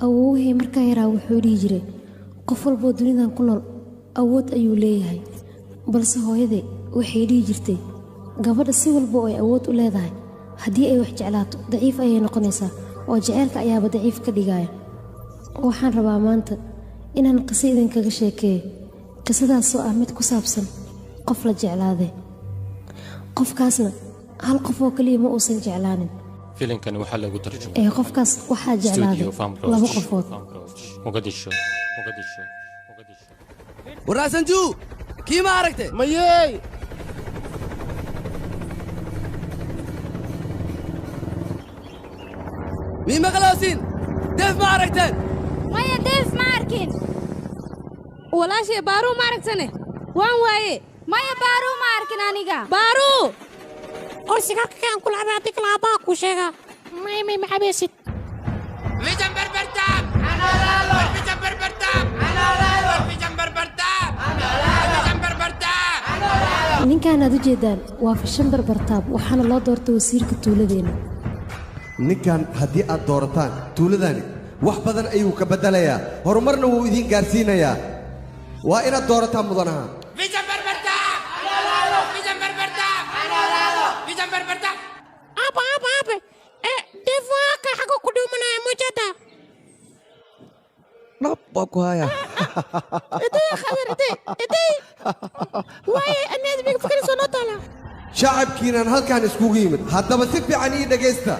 awowhey markaa yaraa wuxuu dhihi jiray qof walboo dunidan ku nool awood ayuu leeyahay balse hooyadee waxay dhihi jirtay gabadha si walba oo ay awood u leedahay haddii ay wax jeclaato daciif ayay noqonaysaa oo jaceylka ayaaba daciif ka dhigaya waxaan rabaa maanta inaan qiso idinkaga sheekeeyo qisadaasoo ah mid ku saabsan qof la jeclaaday qofkaasna hal qof oo kaliya ma uusan jeclaanin filimkan waxaa lagu tarjumay qofkaas waxaa jeclaaday laba qofood muqdisho waraasanjuu kii ma aragtay mayey mii maqloosin deef ma aragteen maya deef ma arkin walaashay baaruu ma aragtane waan waaye maya baaruu ma arkin aniga baaruu orsigaarka kaan ku lacabay haddii kale aabbaha kuu sheegaa may maxabeesid ninkaan aad u jeedaan waa Fishan Barbartaab waxaana loo doortay wasiirka tuuladeena ninkan haddii aad doorataan tuuladani wax badan ayuu ka bedelayaa horumarna wuu idin gaarsiinayaa waa inaad doorataan mudanaha aabe deefaaka xaga ku dhuumanaya mujada dhab baa ku haya idey waaye anaad biga fikirayso noo taala shacabkiinan halkaan iskugu yimid haddaba si fiican ii dhegaysta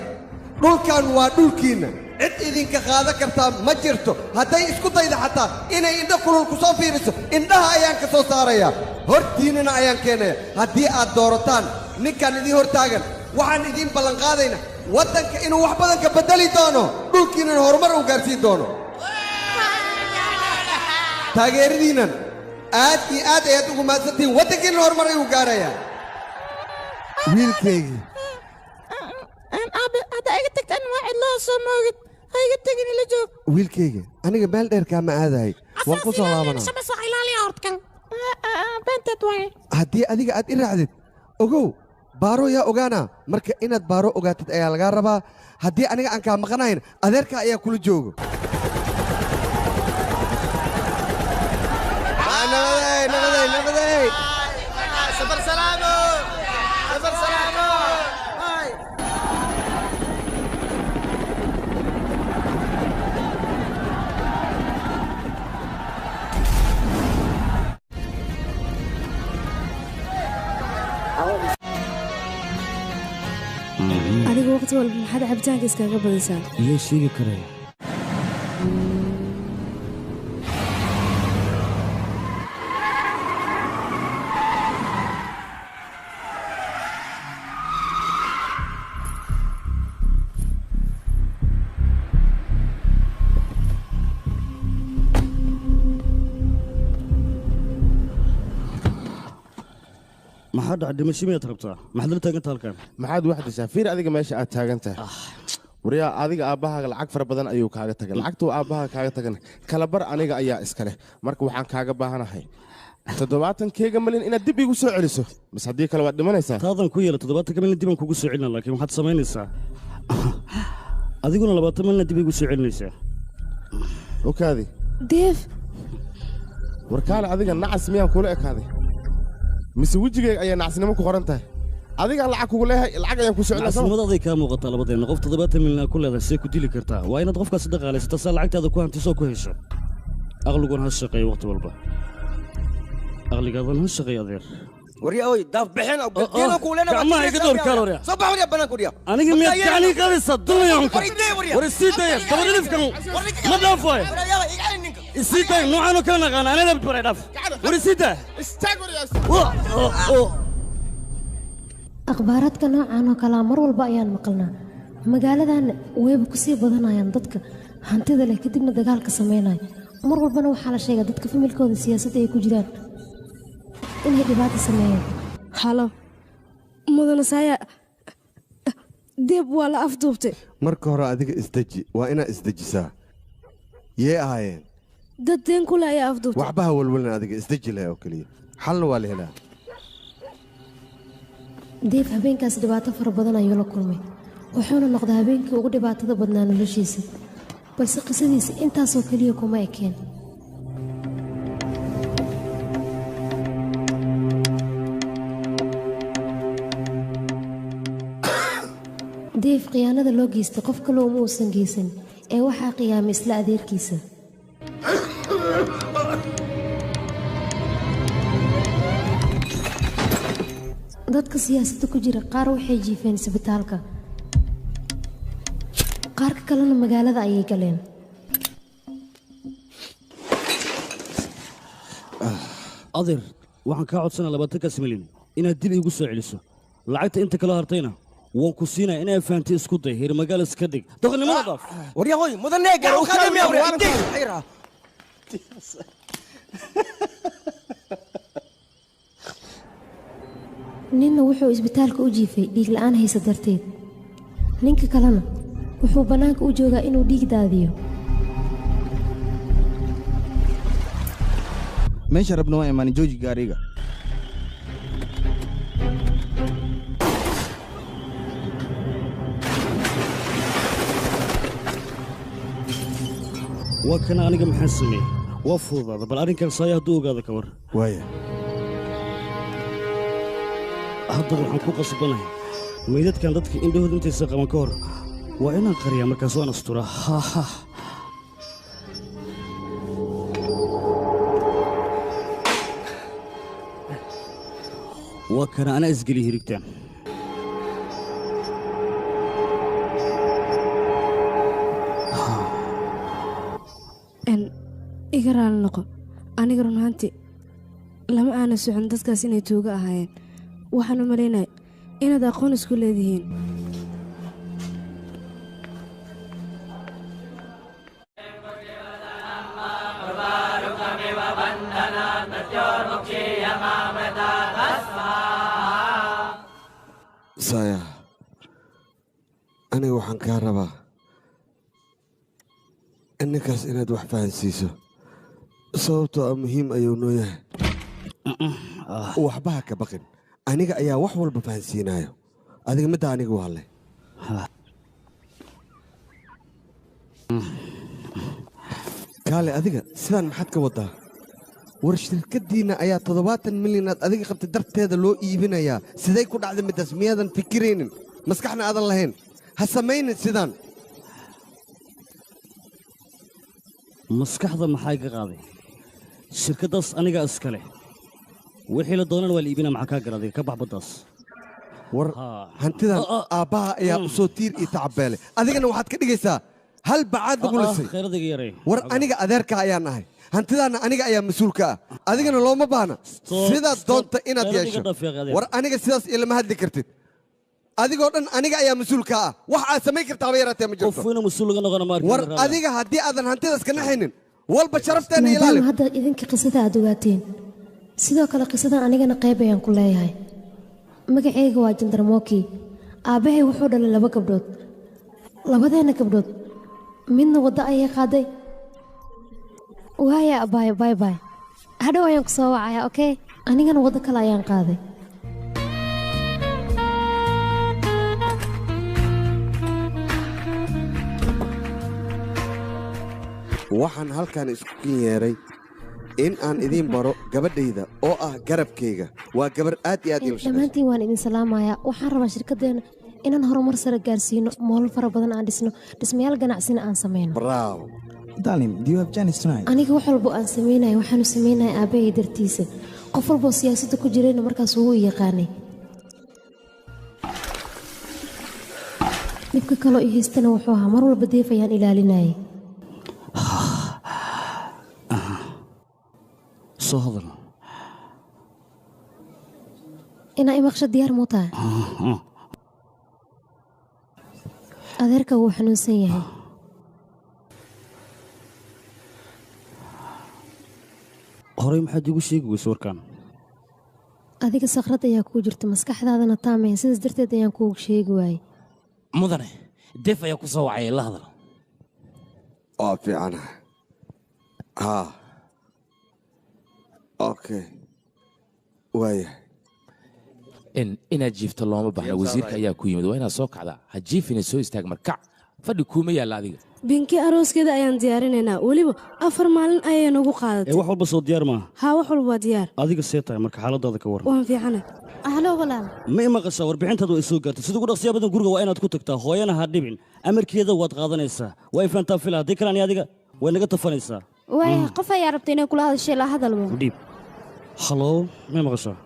dhulkan waa dhulkiinna cid idinka qaadan kartaa ma jirto hadday isku dayda xataa inay indho kulul ku soo fiiriso indhaha ayaan ka soo saarayaa hortiinnana ayaan keenaya haddii aad doorataan ninkan idiin hortaagan waxaan idiin ballanqaadayna waddanka inuu wax badan ka beddeli doono dhulkiinnana horumar uu gaarsiin doono taageeradiinnan aad iyo aad ayaad ugu mahadsantihiin waddankiinna horumar ayuu gaarayaa wiilkaygii aabe hadda iga tagtaan waa cidlaa soo moogid ha iga tegin ila joog wiilkayga aniga meel dheer kaama aadahay waan ku soo laabanaa shabas waa ilaaliya hortkan beenteed waaye haddii adiga aad i raacdid ogow baaro yaa ogaanaa marka inaad baaro ogaatid ayaa lagaa rabaa haddii aniga aan kaa maqanayn adeerka ayaa kula joogo adiga waqti walba maxaad cabitaanka iskaga badaysaa iyo sheegi karay maxaad dhimasho miyaad rabtaa maxaad la taaganta halkan maxaad wax dishaa fiir adiga meesha aad taagan tahay wariyaa adiga aabbahaaga lacag fara badan ayuu kaaga tagay lacagtuu aabbaha kaaga tagan kala bar aniga ayaa iska leh marka waxaan kaaga baahanahay 70 malyan inaad dib igu soo celiso bas haddii kale waad dhimanaysaa taadan ku yeela 70 malyan dib aan kugu soo celina laakiin waxaad samaynaysaa adiguna 20 malyan dib igu soo celinaysaa okaadi deef warkaale adiga nacas miyaan kula ekaaday mise wejigayga ayaa nacasnimo ku qoran tahay adigaan lacag kugu leeyahay lacag ayaan ku socdaa nacasnimadaday kaa muuqataa labadeena qof 70 milyan ku leedahay see ku dili kartaa waa inaad qofkaasi dhaqaalaysato saa lacagtaada ku hantisoo ku hesho aqliguna ha shaqeeyo waqti walba aqligaadan ha shaqeeyo adeer وريا اوي داف بحين او بدينا كلنا ما يقدر كالوريا صباح وريا بناك وريا انا قمت يعني قال صدق يا انكم ورسيت يا دبر لفكم ما دافع السيت نوع انا كان انا بدبر داف ورسيت استغفر يا akhbaaradka noocan oo kala mar walba ayaan maqalnaa magaaladan wayba ku sii badanayaan dadka hantida leh kadibna dagaalka sameynaya mar walbana waxaa la sheegaa dadka familkooda siyaasadda ay ku jiraan inay dhibaato sameeyaan halo mudana saya dib waa la afduubtay marka hore adiga isdeji waa inaad isdejisaa yee ahaayeen dad deen kule ayaa afduubtay waxbaha walwalna adiga isdeji leh oo keliya xalna waa la helaa deef habeenkaas dhibaato fara badan ayuu la kulmay wuxuuna noqday habeenkii ugu dhibaatada badnaa noloshiisa balse qisadiisa intaasoo keliya kuma ekeen. deef khiyaanada loo geystay qof kale uma uusan geysan ee waxaa qiyaamay isla adeerkiisa. dadka siyaasadda ku jira qaar waxay jiifeen isbitaalka, qaarka kalena magaalada ayay galeen. adeer waxaan kaa codsanaa 20 milyan inaad dib iigu soo celiso lacagta inta kala hartayna waan ku siinaa inaa fahanti isku day heer magaalo iska dhig doqonnimada dhaaf waryahoy mudane garow khadamiya warayra ninna wuxuu isbitaalka u jiifay dhiig la'aan haysa darteed, ninka kalena wuxuu bannaanka u joogaa inuu dhiig daadiyo. meesha rabna waa imaan jooji gaariga. waa kana aniga maxaan sameeyey waa fududaada bal arrinkan saaya hadduu ogaada ka war waaya haddaba waxaan ku qasbanahay meydadkan dadka indhahooda intaysa qaban ka hor waa inaan qariyaa markaas waan asturaa waa kana anaa isgeli hirigtaan iga raali noqo aniga run ahaantii lama aana socon dadkaas inay tuuga ahaayeen waxaan u malaynaya inaad aqoon isku leedihiin saya aniga waxaan kaa rabaa inninkaas inaad wax fahansiiso sababtoo ah muhiim ayuu noo yahay waxba ha ka baqin aniga ayaa wax walba fahansiinayo adiga midda aniga waa leh kaale adiga sidaan maxaad ka waddaa war shirkaddiinna ayaa 70 milyan aad adiga qabtay darteeda loo iibinayaa siday ku dhacday middaas miyaadan fikiraynin maskaxna aadan lahayn ha samaynin sidaan maskaxda maxaa iga qaaday shirkaddaas aniga iska leh wixii la doonana waa la iibinaa maxaa kaa garaaday ka bax baddaas war hantidan aabbaha ayaa u soo tiir iyo tacabeelay adigana waxaad ka dhigaysaa hal bacaad lagu lisay khayradayga yaree war aniga adeerka ayaan ahay hantidaanna aniga ayaa mas-uulka ah adigana looma baahna sidaad doonta inaad yeesho war aniga sidaas ilama hadli kartid adigoo dhan aniga ayaa mas-uulka ah wax aad samayn kartaaba yaraatee ma jirto qofweyna mas-uul laga noqona maarka war adiga haddii aadan hantidaas ka naxaynin walba sharafteena ilaali maadaama hadda idinka qisada aad ogaateen sidoo kale qisadan anigana qayb ayaan ku leeyahay magacayga waa jandarmooki aabbahay wuxuu dhalay 2 gabdhood labadeenna gabdhood midna waddo ayay qaaday waaya abaayo bay bay hadhow ayaan ku soo wacayaa okey anigana waddo kale ayaan qaaday waxaan halkan isku kin yeeray in aan idiin baro gabadhayda oo ah garabkayga waa gabar aad iyo aad ii dhammaantiin waan idin salaamayaa waxaan rabaa shirkaddeena inaan horumar sare gaarsiino moolal fara badan aan dhisno dhismayaal ganacsina aan samayno bravo darling do you have Janice tonight aniga wax walba aan samaynayo waxaanu samaynayaa aabbahay dartiisa qof walboo siyaasadda ku jirayna markaas wuu u yaqaanay dhibka kaloo ii haystana wuxuu ahaa mar walba deef ayaan ilaalinayay soo hadal inaa imaqsho diyaar muu tahay adeerka wuu xanuunsan yahay horey maxaad iigu sheegi weyse warkaan adiga sakrad ayaa kuu jirta maskaxdaadana taamaya sidaas darteed ayaan kuugu sheegi waayey mudane def ayaa ku soo wacay la hadal waa fiicana haa okay waaya inaad jiifto looma baahna wasiirka ayaa ku yimid waa inaad soo kacdaa ha jiifina soo istaag markac fadhi kuuma yaalla adiga binki arooskeeda ayaan diyaarinaynaa weliba 4 maalin ayay nagu qaadatay wax walba soo diyaar maaha haa wax walba waa diyaar adiga see tahay marka xaaladaada ka waran waan fiicana ahlo walaal ma imaqashaa warbixintaadu ay soo gaartay sida ugu dhaqsiya badan guriga waa inaad ku tagtaa hooyana ha dhibin amarkeeda waad qaadanaysaa waa ifaantaa fila haddii kale ani adiga way naga tafanaysaa waay qof ayaa rabtay inay kula hadashay la hadalba dhiib hallo ma imaqashaa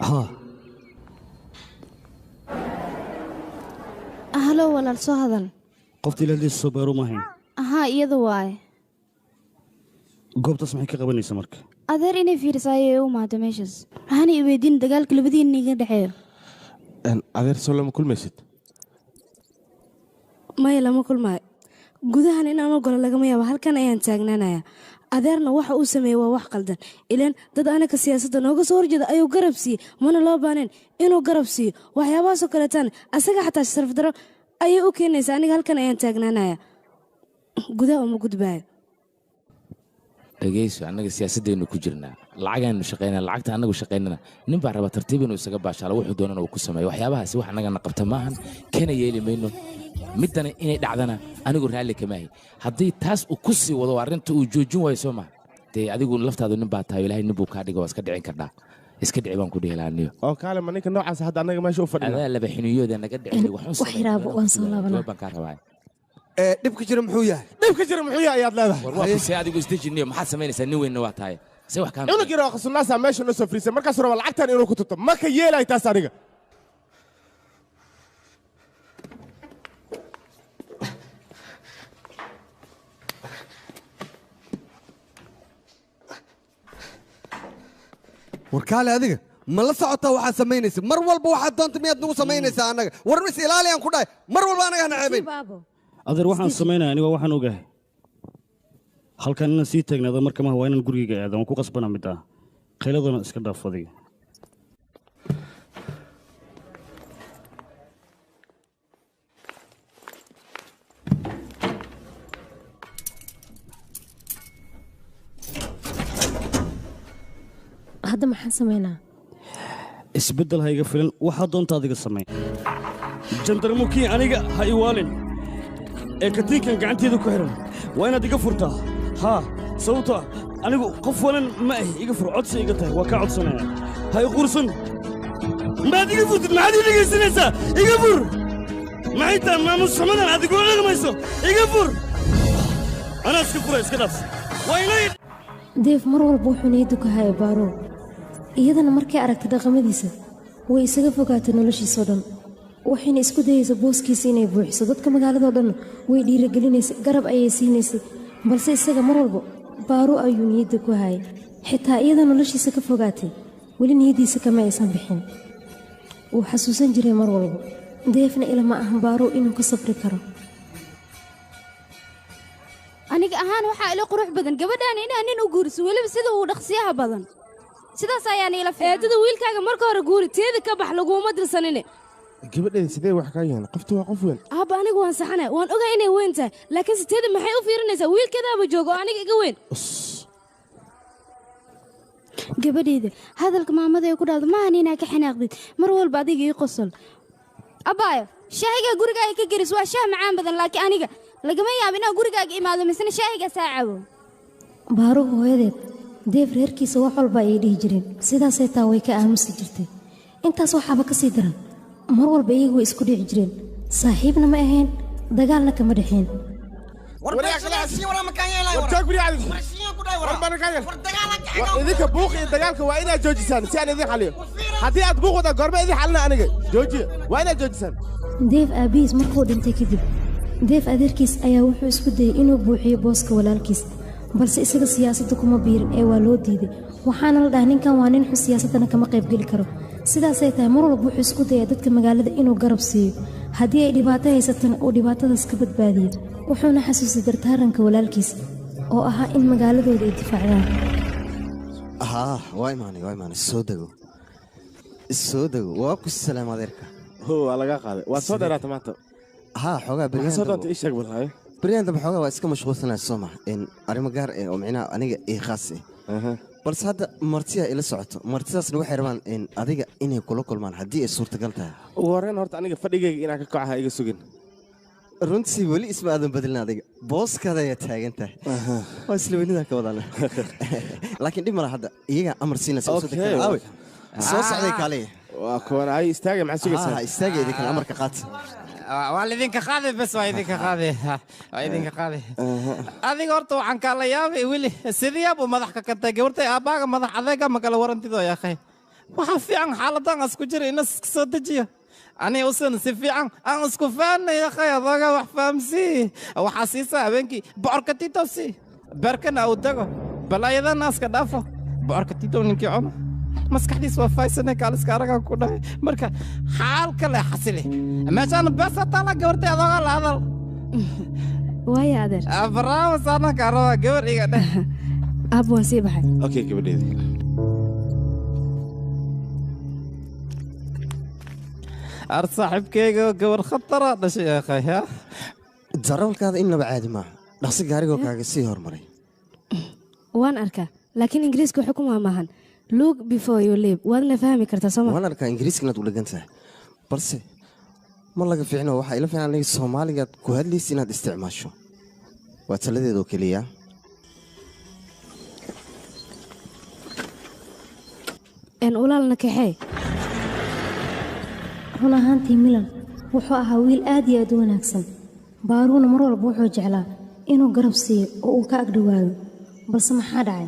ها ahlo walaal soo hadal qoftii leedahay soo baaro ma hayn aha iyadu waay goobtaas maxay ka qabanaysaa marka adeer inay fiirsaayo u maado meeshas waxaan i weydiin dagaalka labadiina iga dhaxeeyo adeer soo lama kulmaysid maya lama kulmaayo gudahan inaan ogolo lagama yaabo halkan ayaan taagnaanayaa adeerna waxa uu sameeyey waa wax qaldan ilaan dad anaka siyaasadda nooga soo horjeeda ayuu garab siiyey mana loo baaneen inuu garab siiyo waxyaabahaasoo kaleetaan asaga xataa sharaf daro ayay u keenaysaa aniga halkan ayaan taagnaanaya gudaha uma gudbaayo dhegayso annaga siyaasaddeenu ku jirnaa lacagaanu shaqaynaa lacagta annagu shaqaynana nin baa raba tartiib inuu isaga baashaalo wuxuu doonana uu ku sameeyo waxyaabahaasi wax annagana qabta maahan kana yeeli mayno middana inay dhacdana anigu raalli kamaahi haddii taas uu ku sii wado arrinta uu joojin waayo soo maha dee adigu laftaadu nin baa tahay ilaahay nin buu kaa dhiga waa iska dhicin kardhaa iska dhici baan ku dhihi lahaa niyo oo kaale ma ninka noocaas hadda annaga meesha u fadhina adaa laba xiniyooda naga dhicin wax yaraabo waan soo laabanaa baan kaa rabaa dhibka jira muxuu yahay dhibka jira muxuu yahay ayaad leedahay war waa kusee adigu isdejiniyo maxaad samaynaysaa nin weynna waa tahay se wax kaan cunug yar oo qasunaasa meesha noo soo friisay markaas raba lacagtan inuu ku tuto ma ka yeelay taas aniga warkaale adiga ma la socotaa waxaad samaynaysa mar walba waxaad doonta miyaad nagu samaynaysaa annaga war is ilaaliyaan ku dhahay mar walba annaga hana ceebayn adeer waxaan samaynaya aniga waxaan ogahay halkan inaan sii taagnaado marka maha waa inaan gurigayga aado waan ku qasbana mid ah khayladana iska dhaaf adiga hadda maxaan samaynaa isbeddel ha iga filan waxaa doonta adiga samayn jandarmukii aniga ha iwaalin ee katiinkan gacanteeda ku xihan waa inaad iga furtaa haa sababtoo anigu qof walan ma ahi iga fur codsi iga tahay waa kaa codsanaya ha i quursan maad iga furtid maxaad ii dhegaysanaysaa iga fur maxay tahay maamus xumadan aad igula dhaqmayso iga fur anaa iska fura iska dhaaf waa inay deef mar walba wuxuu niyaddu ka haya baaro iyadana markay aragtay dhaqamadiisa way isaga fogaatay noloshiisoo dhan waxayna isku dayaysa booskiisa inay buuxiso dadka magaaladoo dhanna way dhiiragelinaysay garab ayay siinaysay balse isaga mar walba baaro ayuu niyadda ku hayay xitaa iyada noloshiisa ka fogaatay weli niyaddiisa kama aysan bixin wuu xasuusan jiray mar walba deefna ilama ahan baaro inuu ka safri karo aniga ahaan waxaa ila qurux badan gabadhaan inaa nin u guuriso weliba sida uu dhaqsiyaha badan sidaas ayaan ila eedada wiilkaaga marka hore guuri teeda ka bax laguma dirsanine gabadheeda sidee wax ka yihiin qoftu waa qof weyn aabba anigu waan saxanay waan ogaa inay weyn tahay laakiin siteeda maxay u fiirinaysaa wiilkeedaaba joogo oo aniga iga weyn gabadheeda hadalka maamada ay ku dhahdo maahan inaa ka xanaaqdid mar walba adiga ii qosol abaayo shaahiga gurigaaga ka geris waa shaah macaan badan laakiin aniga lagama yaabo inaa gurigaaga imaado misna shaahiga saacabo baaro hooyadeed deef reerkiisa wax walba ayay dhihi jireen sidaasay taa way ka aamusi jirtay intaas waxaaba ka sii daran mar walba iyagu way isku dhici jireen saaxiibna ma ahayn dagaalna kama dhexeen idinka buuq iyo dagaalka waa inaad joojisaan si aan idin xaliyo haddii aad buuq wada goorma idin xalina aniga joojiya waa inaad joojisaan deef aabbihiis markuu dhintay kadib deef adeerkiis ayaa wuxuu isku dayey inuu buuxiyo booska walaalkiis balse isaga siyaasadda kuma biirin ee waa loo diiday waxaana la dhahay ninkan waa nin xun siyaasaddana kama qaybgeli karo sidaasay tahay mar walba wuxuu isku dayaa dadka magaalada inuu garab siiyo haddii ay dhibaato haysatana uu dhibaatadaas ka badbaadiyo wuxuuna xasuusay dartaaranka walaalkiis oo ahaa in magaaladooda ay difaacdaan waa imaanay soo dego waa ku salaam adeerka waa laga qaaday waa soo dheeraata maanta xoogaa beryahan dambe xoogaa waa iska mashquulsanaya soo maha arrimo gaar oo micnaha aniga ii khaas balse hadda martiya ila socoto martidaasna waxay rabaan in adiga inay kula kulmaan haddii ay suurtagal tahay wareen horta aniga fadhigayga inaan ka kacaha iga sugin runtii weli isma aadan bedelin adiga booskaada ayaa taagan tahay waa isla weynidaa ka wadana laakiin dhib mala hadda iyagaa amar siinaysa soo socday kaaliya waa kuwan ay istaaga maxaa sugaysaa istaaga idinkan amarka qaata waa idinka qaaday bas waa idinka qaaday adiga horta waxaan kaala yaabay weli sidiyaab uu madax ka kantay gabartay aabbaaga madax adeega ma kala warantido yaakhay waxaa fiican xaaladan isku jira inas iska soo dejiyo aniga usan si fiican aan isku fahanay yaakhay adooga wax fahamsii waxaa siisaa habeenkii bocorka titowsi beerkana uu dago balaayada naaska dhaafo bocorka titow ninkii cuno maskaxdiis waa faysane kaaliska aragaan ku dhahay marka xaal kale xasili meeshaan beesa taala gabartay adooga la hadal waaya adeer barnaamij saana ka raba gabar iga dheh aab waan sii baxay okay gabadheedii ar saaxiibkayga gabar khatara dhashay akhay ha darawalkaada innaba caadi maaha dhaqsi gaarigoo kaaga sii hormaray waan arkaa laakiin ingiriiska wuxuu ku maamaahan look before you leave waadna fahmi kartaa sooma waan arkaa ingiriiska inaad u dhagan tahay balse ma laga fiicno waxaa ila fiican aniga soomaaligaad ku hadlaysa inaad isticmaasho waa taladeedoo keliya ulaalna kaxee run ahaantii milan wuxuu ahaa wiil aad iyo aad u wanaagsan baaruuna mar walba wuxuu jeclaa inuu garab siiyo oo uu ka agdhowaado balse maxaa dhacay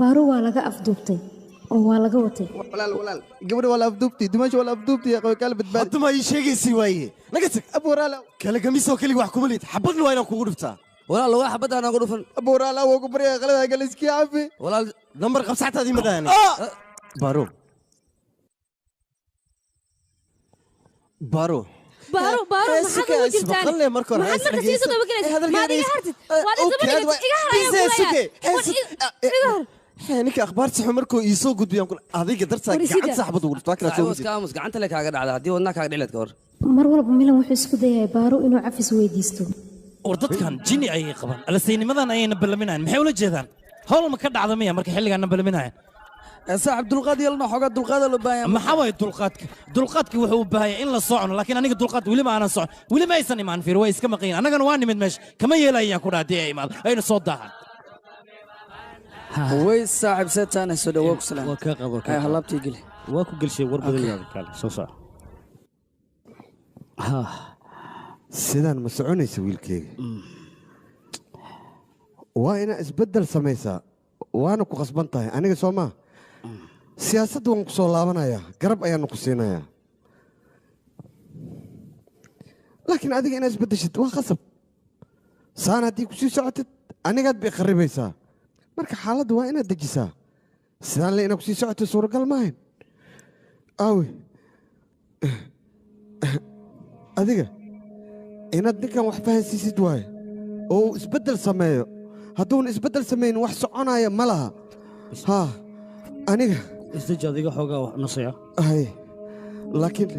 baaru waa laga afduubtay oo waa laga watay walaal gabadha waa la afduubtay dumasha waa la afduubtay qoy kala badbaad haduma ii sheegaysi waaye naga tag abooraala kala gamisoo kaliya wax kuma leed xabadna waa inaan kugu dhiftaa walaal waa xabad aan ugu dhufan abooraala waa ku bariya qalada galiski cafi walaal nambar qabsaxtaadii ma dhahan baro baro maxaad ugu jirtaan maxaad marka sii soo dabagelaysa maadiga hartid waad isdabagelaysa ninka akhbaarta xun markuu ii soo gudbiyaan adiga dartaa gacan saxbad ugu dhiftaa kaamus gacanta le kaaga dhacda haddii wadnaa kaaga dhicleed ka hor mar walba milan wuxuu isku dayahay baaru inuu cafis weydiisto war dadkan jinni ayay qabaan alasaynimadan ayayna ballaminayan maxay ula jeedaan howl ma ka dhacda miya marka xilligaana ballaminayan saaxib dulqaad yeelno xoogaa dulqaada loo baahan maxaa waay dulqaadka wuxuu u baahaya in la socono laakiin aniga dulqaad weli ma aanan socon weli ma aysan imaan fiir way iska maqayin annagana waa nimid meesha kama yeelayaan ku dhaha haddii ay imaado ayna soo daahan way saaxib seetaana soo dhawow ku salaam waa kaa qabo halaabtii geli waa ku gelshay war badan yaada kaale soo soco sidaan ma soconaysa wiilkeyga waa inaa isbeddel samaysaa waana ku khasban tahay aniga soo maa siyaasadda waan ku soo laabanayaa garab ayaanu ku siinayaa laakiin adiga inaad isbeddeshid waa khasab saan haddii ku sii socotid anigaad bay kharibaysaa marka xaaladda waa inaad dejisaa sidaan le inaad ku sii socotid suuragal maahayn aawe adiga inaad ninkan wax fahansiisid waaye oo uu isbeddel sameeyo hadduuna isbeddel samaynin wax soconaya ma laha haa aniga isdeji adiga xoogaa nasaya hay laakiin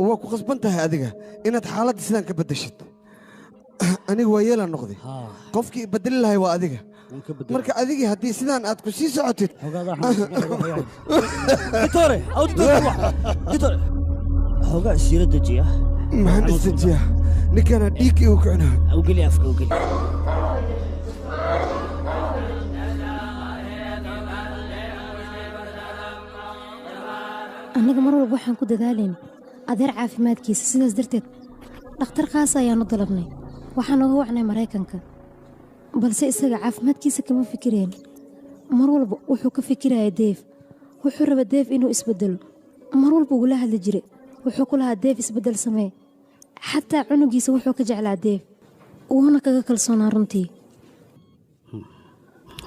waa ku khasban tahay adiga inaad xaaladda sidaan ka beddeshid aniga waa yeelaan noqday qofkii beddeli lahay waa adiga marka adigii haddii sidaan aad ku sii socotid xoogaa siira dejiya maxaan isdejiya ninkana dhiiggii uu kicnaa ugeli afka ugeli annaga mar walba waxaan ku dadaalayna adeer caafimaadkiisa sidaas darteed dhakhtar khaas ayaanu dalabnay waxaan nooga wacnay maraykanka balse isaga caafimaadkiisa kama fikireen mar walba wuxuu ka fikiraya deef wuxuu raba deef inuu isbeddelo mar walba ugula hadli jiray wuxuu ku lahaa deef isbeddel samee xataa cunugiisa wuxuu ka jeclaa deef wuuna kaga kalsoonaa runtii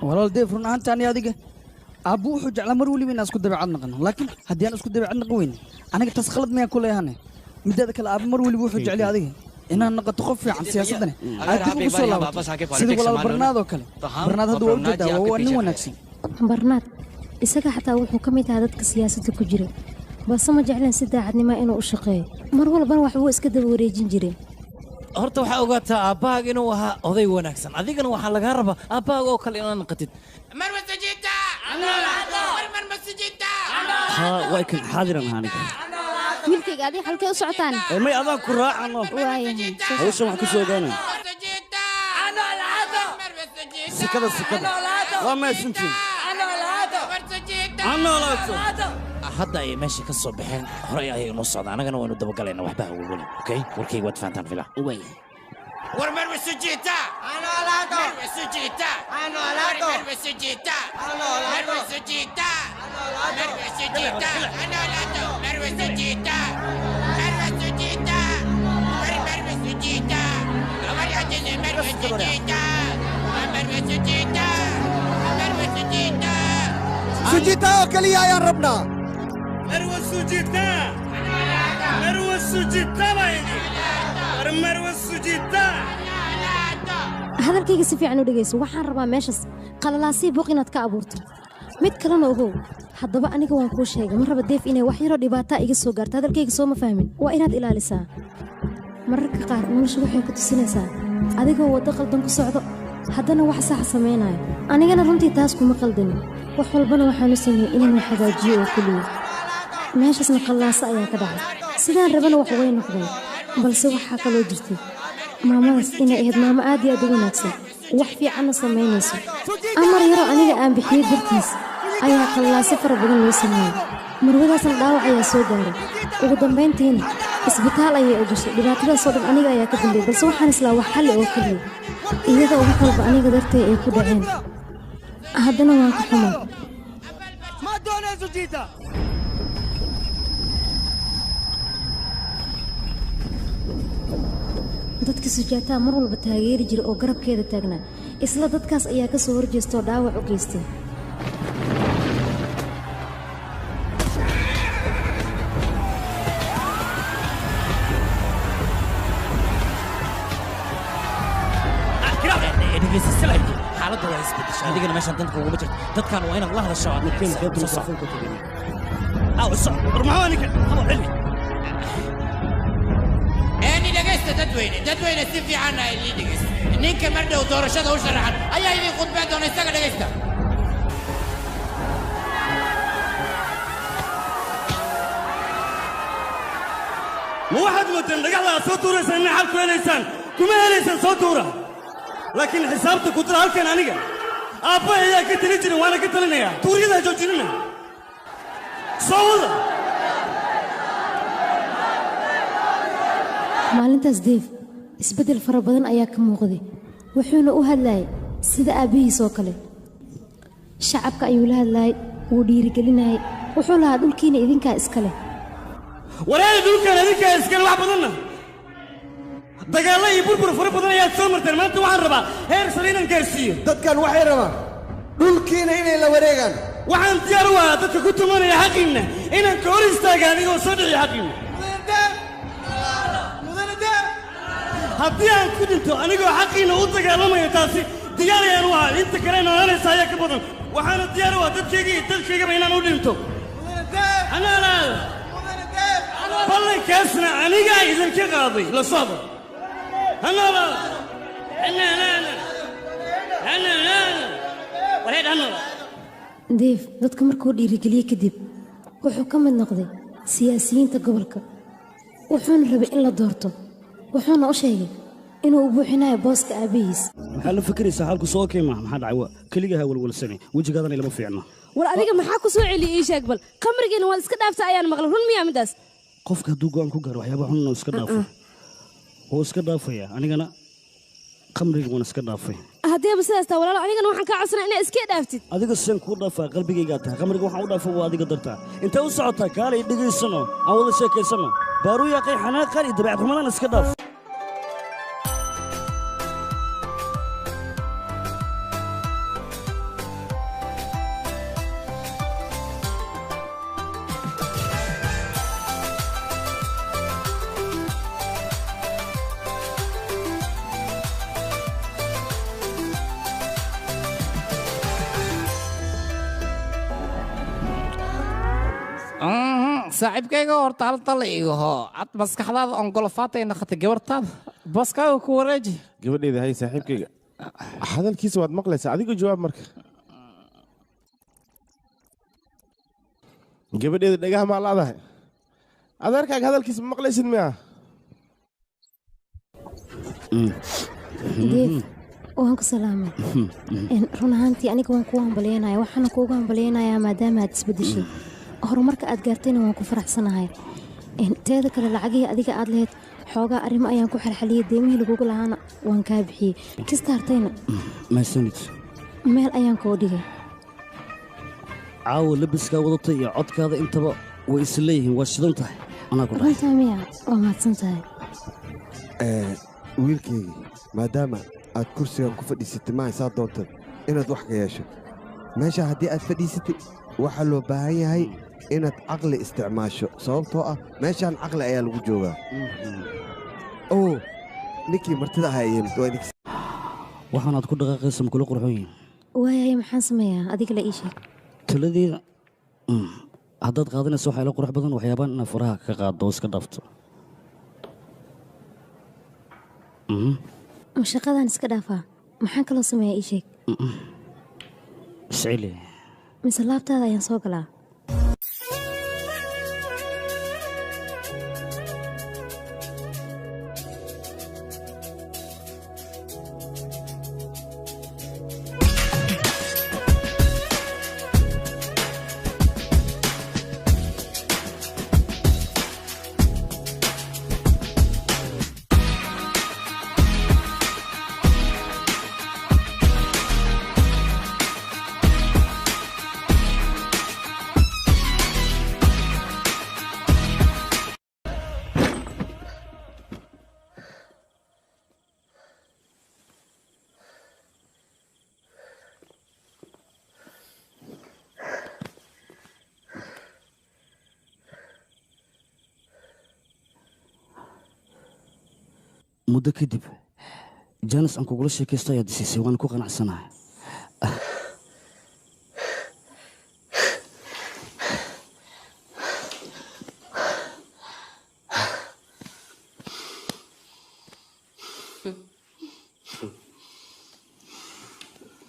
walaal deef run ahaantaani adiga aabbu wuxuu jeclaa mar weliba inaan isku dabeecad naqano laakiin haddii aan isku dabeecad naqan weyne aniga taas khalad miyaan ku leeyahane mideeda kale aabbu mar weliba wuxuu jeclay adiga inaan naqato qof fiican siyaasaddane aad dib ugu soo laabato sida walaal barnaad oo kale barnaad hadda waa u jeedaa waa nin wanaagsan barnaad isaga xataa wuxuu ka mid ahaa dadka siyaasadda ku jira balse ma jecleen si daacadnima inuu u shaqeeyo mar walbana waxbuu iska daba wareejin jiray horta waxaa ogaataa aabbahaaga inuu ahaa oday wanaagsan adigana waxaa lagaa rabaa aabbahaaga oo kale inaad naqatid marwasajita ها وايكن حاضر أنا هاني wiilkayga adii halkee u socotaan may adaan ku raacano waayahay hawshan wax ku soo ogaana sikada waa meeshantiin hadda ay meesha ka soo baxeen horey ayay noo socdaan annagana waynu dabagalayna waxba hawlwelin okay warkayga waad fahantaan fila war marwe sujiita marwe sujiita marwe sujiita marwe sujiita marwe sujiita marwe sujiita marwe sujiita marwe sujiita amar ajene marwe sujiita marwe sujiita marwe sujiita sujiita oo kaliya ayaan rabnaa marwe sujiita marwe sujiita bayni marwe sujiita hadalkayga si fiican u dhegayso waxaan rabaa meeshaas qalalaasii buuq inaad ka abuurto mid kalena ogow haddaba aniga waan kuu sheegay ma raba deef inay wax yaroo dhibaataa iga soo gaarto hadalkayga soo ma fahmin waa inaad ilaalisaa mararka qaar nolosha waxay ku tusinaysaa adigoo waddo qaldan ku socdo haddana wax sax samaynayo anigana runtii taas kuma qaldanin wax walbana waxaanu sameeyey inaan hagaajiyo oo keliya meeshaasna qallaasa ayaa ka dhacay sidaan rabana wax way noqdeen balse waxaa kaloo jirtay maamadaas inay ahayd maamo aad iyo aad u wanaagsan wax fiicanna samaynayso amar yaroo aniga aan bixiyey dartiis ayaa qallaase fara badan loo sameeyey marwadaasna dhaawac ayaa soo gaaray ugu dambayntiina isbitaal ayay ogashay dhibaatadaasoo dhan aniga ayaa ka dambeeyey balse waxaan islaa wax xalli oo keliya iyada wax walba aniga dartay ay ku dhaceen haddana waan ka xumaa dadka sujaataa mar walba taageeri jira oo garabkeeda taagnaa isla dadkaas ayaa ka soo horjeestoo dhaawac u geystay xaaladda waa isbedeshay adigana meeshaan danka uguma jirto dadkan waa inaad la hadasho dadweyne si fiican ay ii dhegeysta ninka mar dhow doorashada u sharaxan ayaa idin khudbeen doona isaga dhegeysta ma waxaad moodeen dhagaxdaa soo tuuraysaan inay xal ku helaysaan kuma helaysaan soo tuura laakiin xisaabta ku dira halkan aniga aabba ayaa ka tali jirin waana ka talinayaa tuuryadaa joojinina soo wada maalintaas deef isbeddel fara badan ayaa ka muuqday wuxuuna u hadlayay sida aabbihiis oo kale shacabka ayuu la hadlayay wuu dhiirigelinayay wuxuu lahaa dhulkiina idinkaa iska leh wareeda dhulkaan idinkaa iskale wax badanna dagaallo iyo burbur fara badan ayaad soo marteen maanta waxaan rabaa heer sare inaan gaarsiiyo dadkan waxay rabaan dhulkiina inay la wareegaan waxaan diyaar u ahaa dadka ku tumanaya xaqiinna inaan ka hor istaaga adigoo soo dhiciyo xaqiinna haddii aan ku dhinto anigoo xaqiinna u dagaalamayo taasi diyaar ayaan u ahaa inta kale noolanaysa ayaa ka badan waxaana diyaar u ahaa dadkayga iyo dalkaygaba inaan u dhinto anaanaada ballankaasna anigaa idinka qaaday la socda hanaalaada deef dadka markuu dhiirigeliye kadib wuxuu ka mid noqday siyaasiyiinta gobolka wuxuuna rabay in la doorto wuxuuna u sheegay inuu u buuxinayo booska aabbihiis maxaa la fikiraysaa xaalku soo okey maaha maxaa dhacay keligaha walwalsani wejigaadana ilama fiicna war adiga maxaa ku soo celiyey ii sheeg bal khamrigiina waad iska dhaafta ayaan maqlay run miyaa midaas qofka hadduu go'aan ku gaaro waxyaaba xunna iska dhaafo wuu iska dhaafaya anigana khamriga waan iska dhaafay haddeeba sidaas taa walaalo anigana waxaan kaa codsanaa inaa iska dhaaftid adiga seen kuu dhaafaa qalbigaygaa tahay khamriga waxaan u dhaafa waa adiga dartaa intee u socotaa kaalay dhegaysano aan wada sheekaysano baaruu yaaqay xanaaqan iyo dabeecad xumadaan iska dhaaf saaxiibkayga horta hal tala igaho cad maskaxdaada ongolofaatay naqatay gabartaada booskaaga ku wareeji gabadheeda hay saaxiibkayga hadalkiisa waad maqlaysaa adiga jawaab marka gabadheeda dhagaha maa laadahay adeerkaaga hadalkiisa ma maqlaysid miya deef waan ku salaamay run ahaantii aniga waan kuu hambalyeynaya waxaana kuugu hambalyeynayaa maadaama aad isbeddeshay horumarka aad gaartayna waan ku faraxsanahay teeda kale lacagihii adiga aad lahayd xoogaa arrimo ayaan ku xalxaliyey deemihii lagugu lahaana waan kaa bixiyey kista hartayna mahadsanid meel ayaan koo dhigay caawa labiskaa wadatay iyo codkaada intaba way is leeyihiin waa shidan tahay anaa ku dhahay runtaa miya waa mahadsan tahay wiilkaygii maadaama aad kursigan ku fadhiisatay ma haysaa doontan inaad wax ka yeesho meesha haddii aad fadhiisatay waxaa loo baahan yahay inaad caqli isticmaasho sababtoo ah meeshaan caqli ayaa lagu joogaa oo ninkii martida ahaa yimid waxaanaad ku dhaqaaqaysa makula qurxoon yihin waayaya maxaan sameeyaa adiga la ii sheeg taladeeda haddaad qaadanayso waxaa ila qurux badan waxyaabaan inaad faraha ka qaaddo oo iska dhaafto shaqadan iska dhaafaa maxaan kaloo sameeyaa ii sheeg iscili mise laabtaada ayaan soo galaa muddo kadib jaanis aan kugula sheekaysto ayaad isiisay waan ku qanacsanahay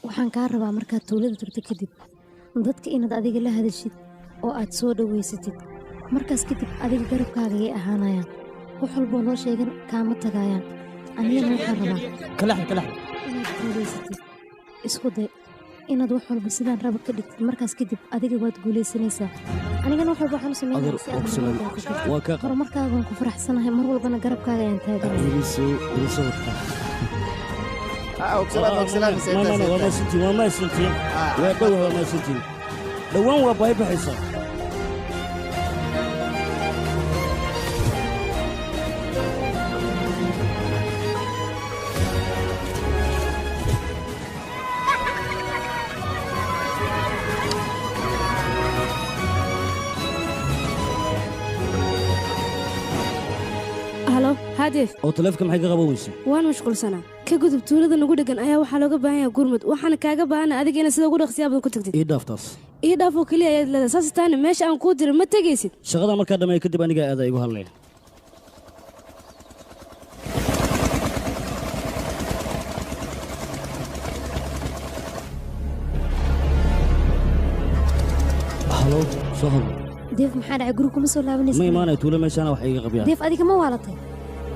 waxaan kaa rabaa markaad tuulada tagto kadib dadka inaad adiga la hadashid oo aad soo dhowaysatid markaas kadib adiga garabkaaga yay ahaanayaan wax walboo loo sheegan kaama tagaayaan anigana waxaan rabaa inaad guulaysatid isku day inaad wax walba sidaan raba ka dhigtid markaas kadib adiga waad guulaysanaysaa anigana wax walba waxaan u sameynaya si aad horumarkaagaan ku faraxsanahay mar walbana garabkaaga ayaan dhowaan waa baahibaxaysaa halo hadeef oo taleefka maxay ka qaban weysa waan mashquulsanaa ka gudub tuulada nagu dhegan ayaa waxaa looga baahan yahay gurmud waxaana kaaga baahana adiga inaad sida ugu dhaqsiyaa badan ku tagtid ii dhaaftaas ii dhaaf oo keliya ayaad leedahay saas taana meesha aan kuu dirin ma tegaysid shaqada markaa dhammeey kadib anigaa aada igu hadlaya halo soo hadlo deef maxaa dhacay guriga kuma soo laabanaysa ma imaanay tuulo meeshaana wax iiga qabyaan deef adiga ma waalatay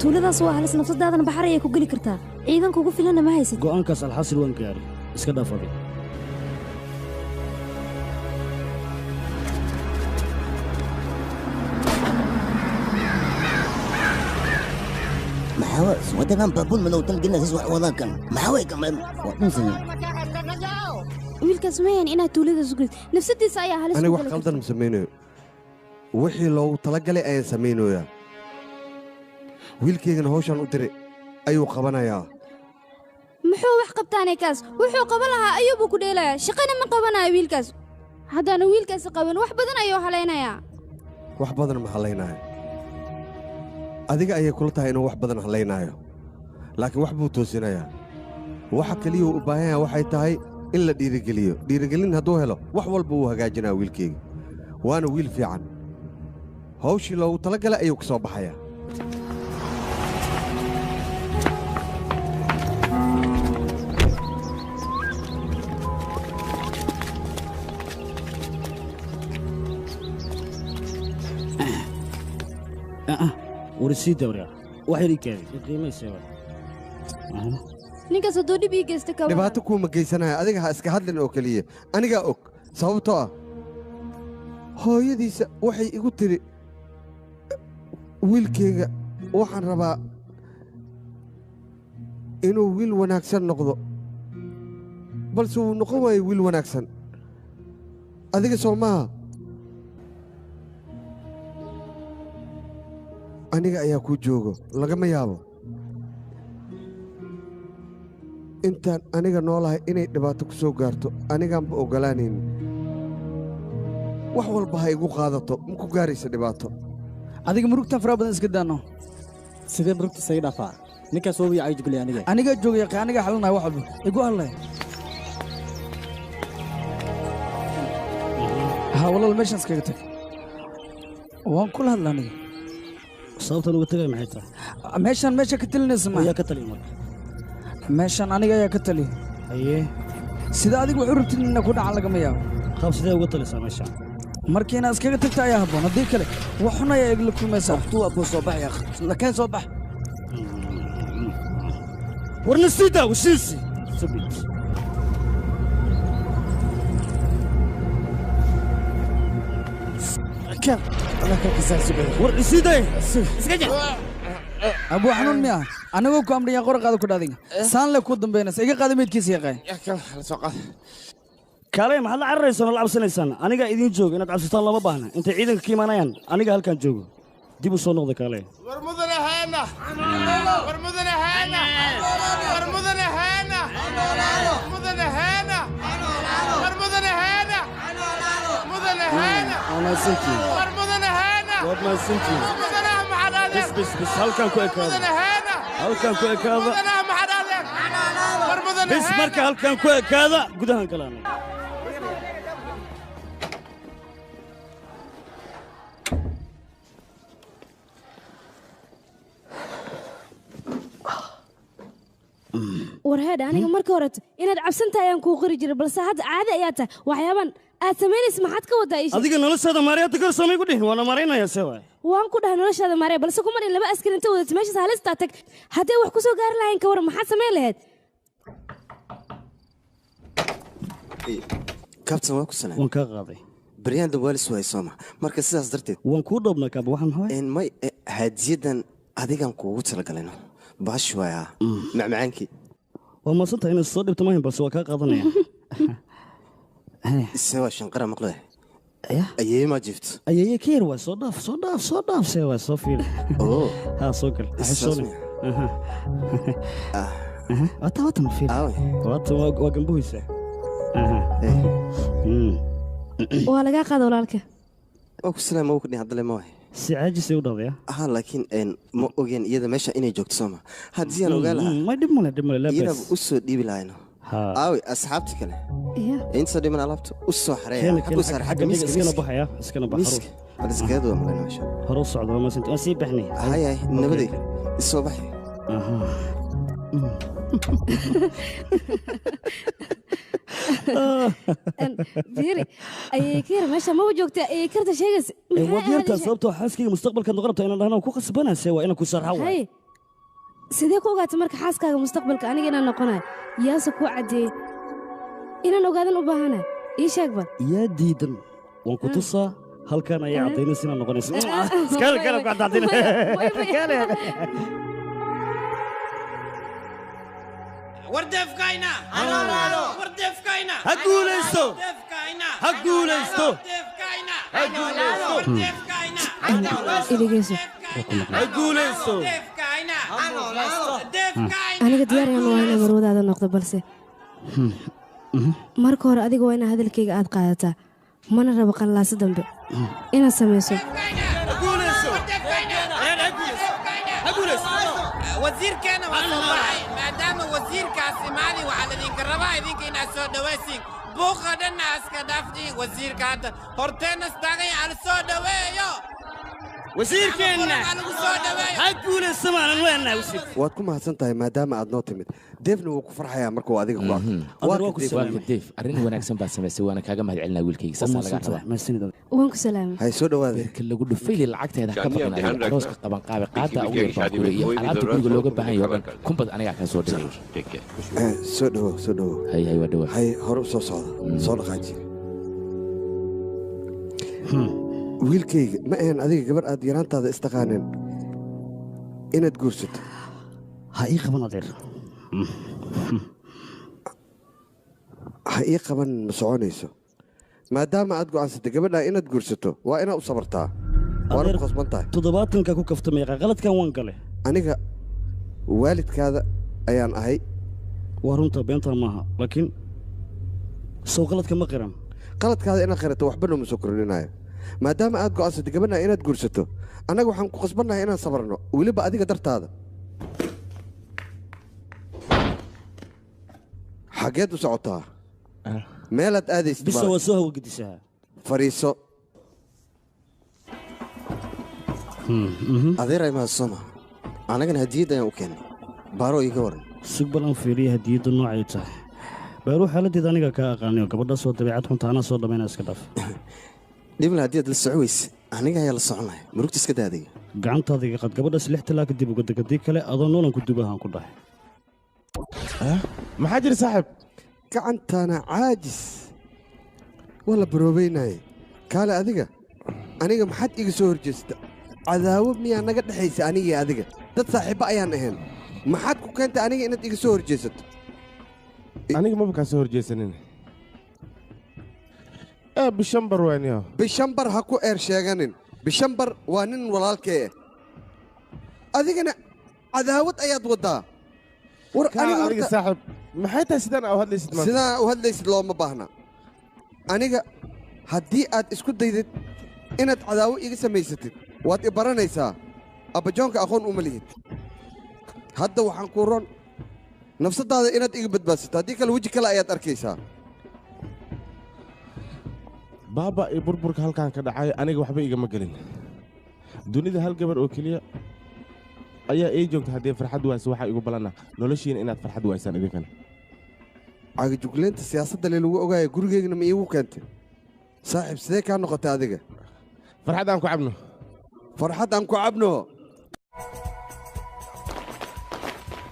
tuuladaas waa halis nafsadaadana baxar ayay ku geli kartaa ciidanka ugu filanna ma haysid go'aankaas alxasil waan gaari iska dhaaf adi محاوس ودنا بابون من وطن قلنا تسوى وضاكن محاوي كمان وطنسني wiilkaas ma yahan inaad tuulada sugrid nafsadiisa ayaa halis aniga wax qaldan ma samaynayo wixii loogu talagalay ayaan samaynayaa wiilkaygana hawshaan u diray ayuu qabanayaa muxuu wax qabtaanay kaas wuxuu qaban lahaa ayuubuu ku dheelayaa shaqana ma qabanayo wiilkaas haddaanu wiilkaasi qaban wax badan ayuu halaynayaa wax badan ma halaynayo adiga ayay kula tahay inuu wax badan halaynaayo laakiin wax buu toosinayaa waxa keliya uu u baahan yahay waxay tahay in la dhiirigeliyo dhiirigelin hadduu helo wax walba wuu hagaajinaa wiilkeyga waana wiil fiican hawshii loogu talagalay ayuu ka soo baxayaa ورسيد دوري واحد يكاري قيمة يسوي ninkaas hadduu dhib ii geysta ka dhibaato kuuma geysanaya adiga ha iska hadlin oo keliya anigaa og sababtoo ah hooyadiisa waxay igu tiri wiilkayga waxaan rabaa inuu wiil wanaagsan noqdo balse wuu noqon waayo wiil wanaagsan adiga soo maaha aniga ayaa kuu joogo lagama yaabo intaan aniga noolahay inay dhibaato ku soo gaarto anigaanba oggolaanaynin wax walba ha igu qaadato ma ku gaaraysa dhibaato adiga murugtan faraha badan iska daano sidee murugta isaga dhaafaa ninkaas oo wii cayd gulay aniga joogay aniga xalinaya wax walba igu hadlay ha walaal meeshaan iskaga tag waan kula hadlaa aniga sababtan uga tagay maxay tahay meesha ka talinaysa ma ayaa ka taliya marka meeshaan aniga ayaa ka taliya haye sida adigu wuxuu rabtin inna ku dhacan lagama yaabo qaab sidee uga talisaa meeshaan markii inaad iskaga tagta ayaa habboon haddii kale wax xun ayaa igla kulmaysaa waqtuu abuu soo bax yaa nakeen soo bax warna sida wasiisi sabit كم أنا كيسان سبعي ورسيدي سكجة أبو حنون ميا أنا وكم أمري يقرأ قاعد كذا دين سان لك كود بينس إيجا قاعد ميت كيس يقاي يا كم سوق كلام هلا عرّيس أنا لعب سنة سنة أنا قاعد يدين جوج أنا تعرف ستان الله ببهنا أنت عيدك كيما أنا أنا قاعد كان جوج دي بصون نقطة كلام ورمضنا هنا ورمضنا هنا ورمضنا هنا ورمضنا هنا ورمضنا هنا ورمضنا هنا أنا سنتي ورمضنا هنا ورمضنا سنتي ورمضنا مع هذا بس هل كان كويك هذا هل كان كويك هذا ورمضنا مع هذا ورمضنا بس مركا هل كان كويك هذا قدها كلامي warheed aniga marka hore inaad cabsantahay ayaan kuu qori jiray balse hadda caadi ayaa tahay waxyaaban aad samaynaysa maxaad ka wadaa iisha adiga noloshaada maariyada kor samay ku dhihin waana maaraynaya se waay waan ku dhahay noloshaada maariya balse kuma dhin laba askari inta wadata meeshaas halistaa tag hadday wax ku soo gaari lahayn ka waran maxaad samayn lahayd kabtan waa ku sanaa waan kaa qaaday baryahan dawaalis waay sooma marka sidaas darteed waan kuu dhoobnaa kaaba waxaan haway may hadiyadan adigan kuugu talagalayno baash waaya macmacaankii waa maasantahay inaad soo dhibto mahin balse waa kaa qaadanaya ise waa shanqara maqle ayeye maa jiifto ayeye ka yar waay soo dhaaf se waay soo fiiri haa soo gal xishooni wata ma fiiri wata waa gambohaysa waa lagaa qaada walaalka waa ku salaama wuu ku dhihin haddale ma wahay si caajisay u dhawdaya aha laakiin ma ogeen iyada meesha inay joogto sooma haddii aan ogaan lahaa ma dhib male iyadaba u soo dhiibi lahayno aawi asxaabti kale inta dhiman alaabta u soo xareeya iskana baxaya iskana baxaro baliskeedu waa magan meesha hore u socdo waa maasanti waan sii baxnay hayay nabaday isoo baxay fiiri ayay ka yar meesha maba joogta ayay karta sheegaysa waad yartaa sababtoo xaaskayga mustaqbalkaad noqon rabtaa inaan dhahna ku khasbanayse waa inaan ku sarxa waay sidee ku ogaata marka xaaskaaga mustaqbalka aniga inaan noqonayo yaase kuu caddeeyey inaan ogaadan u baahana ii sheeg bal yaa diidan waan ku tusaa halkan ayaa caddaynaysa inaan noqonayso iskaale ku caddaadin وردفكاينا وردفكاينا هقوليستو هقوليستو هقوليستو aniga diyaarayaan waa inaan marwadaada noqdo balse marka hore adiga waa inaa hadalkayga aad qaadataa mana rabo qanlaaso dambe inaad samayso وزيركنا وصباحي ما دام وزيركاس مالي وعلى ذيك الرباعي ذيك إن السود واسين بوخا دنا أسكا دافتي وزيرك هذا هرتين استغي على السود ويو wasiirkeenna haguule samaanan leenahay wasiir waad ku mahadsan tahay maadaama aad noo timid deefna wuu ku farxayaa markuu adiga ku arko deef arrin wanaagsan baad samaysay waana kaaga mahad celinaa wiilkayga saasaa laga rabaa waan ku salaamay hay soo dhawaade ka lagu dhufayli lacagteeda ka baqan arooska qaban qaabe qaada ugu yar baan kule iyo alaabta guriga looga baahan yahay oo dhan kumbad anigaa kaa soo dhigay soo dhawo hay waa dhawa hay hore u soo socda soo dhaqaaji wiilkayga ma ahan adiga gabar aad yaraantaada istaqaaneen inaad guursato ha ii qaban adeer ha ii qaban ma soconayso maadaama aad go'aansatay gabadhaa inaad guursato waa inaad u sabartaa waana ku khasban tahay 70 ku kaftamay qaladkan waan gale aniga waalidkaada ayaan ahay waa runta beenta maaha laakiin soo qaladka ma qiran qaladkaada inaad qirato waxba nooma soo kordhinayo maadaama aad go'aansatay gabadhaa inaad guursato annaga waxaan ku khasbannahay inaan sabarno weliba adiga dartaada xageed u socotaa meelaad aadaysid bisa waa soo hawagedisaa fariiso adeeray mahadsooma annagana hadiyad ayaan u keennay baaro iga waran sug balan fiiriya hadiyaddu noocay tahay baaro xaaladdeeda aniga kaa aqaanayo gabadhaasoo dabeecad xunta anaa soo dhammayna iska dhaaf dhibla haddii aad la soco weyse aniga ayaa la soconaya murugta iska daadaya gacantaada iga qad gabadhaas 6 talaa kadib ugadagadi kale adoo noolan ku dubahaan ku dhahay maxaa jira saaxiib gacantana caajis waa la baroobaynaye kaale adiga aniga maxaad iga soo horjeesta cadaawad miyaa naga dhexaysa anigii adiga dad saaxiibba ayaan ahayn maxaad ku keentay aniga inaad iga soo horjeesato aniga maba kaa soo horjeesanin bishambar waaniyo bishambar ha ku eer sheeganin bishambar waa nin walaalkee adigana cadaawad ayaad waddaa war adiga saaxiib maxay tahay sidaan u hadlaysid maanta sidaan u hadlaysid looma baahna aniga haddii aad isku daydid inaad cadaawo iga samaysatid waad i baranaysaa abbajoonka aqoon uma lihid hadda waxaan kuu ron nafsaddaada inaad iga badbaadsato haddii kale weji kale ayaad arkaysaa baaba iyo burburka halkaan ka dhacay aniga waxba igama gelin dunida hal gabar oo keliya ayaa ii joogta haddii farxad waayso waxaa igu balana noloshiina inaad farxad waaysaan idinkana cagajugleynta siyaasadda le lagu ogaaya gurigeygna ma iigu keentay saaxiib sidee kaa noqotay adiga farxad aan ku cabno farxad aan ku cabno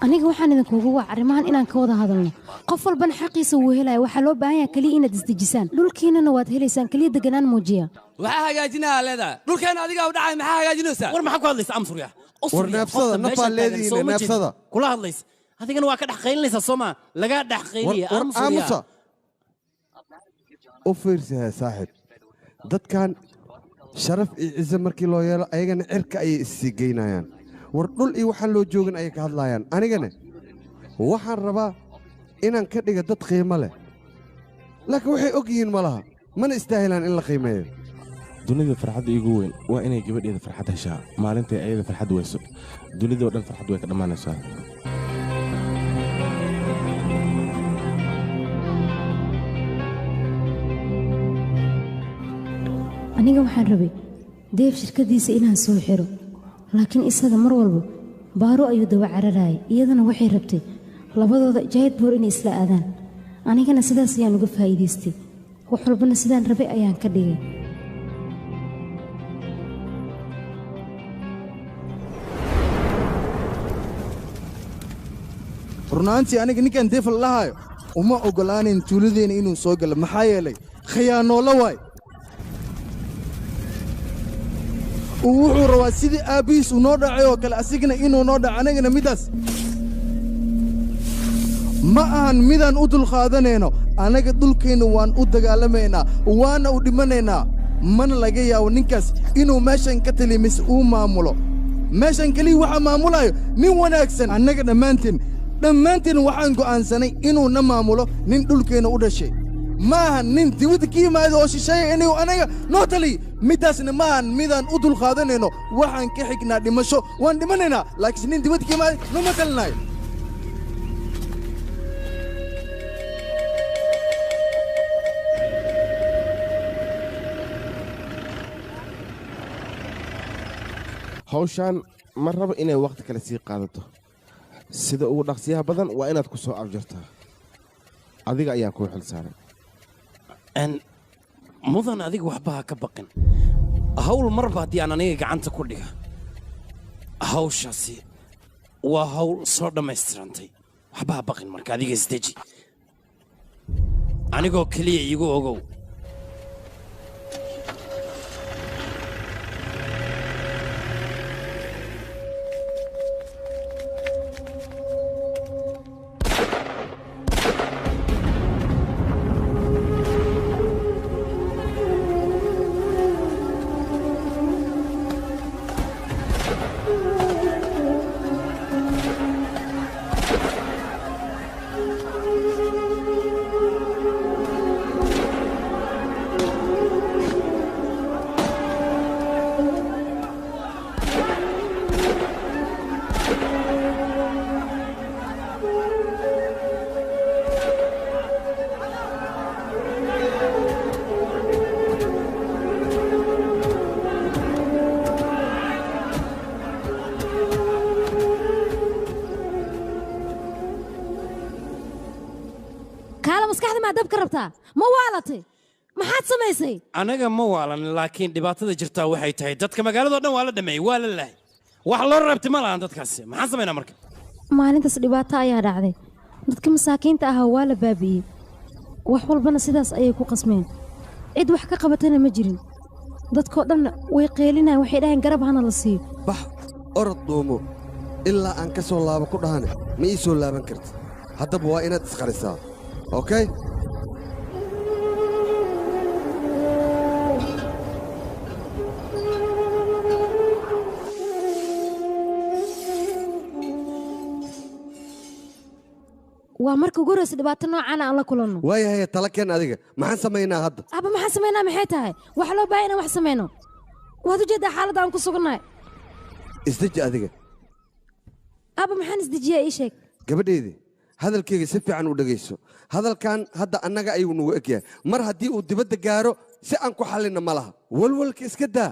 aniga waxaan idinkuugu wac arrimahan inaan ka wada hadalno qof walbana xaqiisa wuu helaya waxaa loo baahan yaha keliya inaad isdejisaan dhulkiinana waad helaysaan keliya deganaan muujiya waxaa hagaajinaha leedahay dhulkeena adigaa u dhacay maxaa hagaajinaysaa war maxaa ku hadlaysa amsurya war neefsada nafaa leedihiin neefsada kula hadlaysa adigana waa ka dhex qaylinaysaa sooma lagaa dhex qaylaya aamusa u fiirsaha saaxiib dadkan sharaf iyo ciise markii loo yeelo ayagana cirka ayay issii geynayaan war dhul iyo waxaan loo joogin ayay ka hadlaayaan anigana waxaan rabaa inaan ka dhiga dad qiimo leh laakiin waxay og yihiin ma laha mana istaahilaan in la qiimeeyo dunida farxadda iigu weyn waa inay gabadheeda farxad heshaa maalintay ayada farxad weyso dunidoo dhan farxad way ka dhammaanaysaa aniga waxaan rabay deef shirkaddiisa inaan soo xiro laakiin isaga mar walba baaro ayuu daba cararayay iyadana waxay rabtay labadooda jaayad boor inay isla aadaan anigana sidaas ayaan uga faa'iidaystay wax walbana sidaan rabay ayaan ka dhigay runaantii aniga ninkan deefal lahaayo uma oggolaanin tuuladeena inuu soo galo maxaa yeelay khiyaanoola waay wuxuu rabaa sidii aabbihiis uu noo dhacay oo kale asigana inuu noo dhaco anagana middaas ma ahan midaan u dulqaadanayno annaga dhulkeenna waan u dagaalamaynaa waana u dhimanaynaa mana laga yaabo ninkaas inuu meeshan ka taliya mise uu maamulo meeshan keliya waxaa maamulayo nin wanaagsan annaga dhammaanteen waxaan go'aansanay inuu na maamulo nin dhulkeenna u dhashay ma ahan nin dibadda ka yimaada oo shisheeya inuu anaga noo taliy middaasna ma ahan midaan u dulqaadanayno waxaan ka xignaa dhimasho waan dhimanaynaa laakiinse nin dibadda ka yimaada noma talinayo hawshaan ma rabo inay waqti kale sii qaadato sida ugu dhaqsiyaha badan waa inaad ku soo afjartaa adiga ayaan kuu xil saaray mudan adiga waxba ha ka baqin hawl marba haddii aan aniga gacanta ku dhiga hawshaasi waa hawl soo dhammaystirantay waxba ha baqin marka adiga isdeji anigoo keliya iigu ogow ma waalatay maxaad samaysay anaga ma waalan laakiin dhibaatada jirtaa waxay tahay dadka magaalada dhan waa la dhameeyay waa la lahay wax loo rabtay ma lahan dadkaasi maxaan samaynaa marka maalintaas dhibaato ayaa dhacday dadka masaakiinta ahaa waa la baabi'iyey wax walbana sidaas ayay ku qasmeen cid wax ka qabatana ma jirin dadkoo dhanna way qeelinayaan waxay dhaheen garab hana la siiyo bax orod dhuumo ilaa aan ka soo laabo ku dhahane ma ii soo laaban kartid haddaba waa inaad isqarisaa okay waa marka ugu horeysa dhibaato noocan aan la kulanno waayahay tala keen adiga maxaan samaynaa hadda aba maxaan samaynaa maxay tahay wax loo baahan inaan wax samayno waad ujeeddaa xaaladda aan ku sugannahay isdeji adiga aba maxaan isdejiyaa ii sheeg gabadheydii hadalkayga si fiican u dhegayso hadalkan hadda annaga ayuu nagu egyahay mar haddii uu dibadda gaaro si aan ku xallinna ma laha walwalka iska daa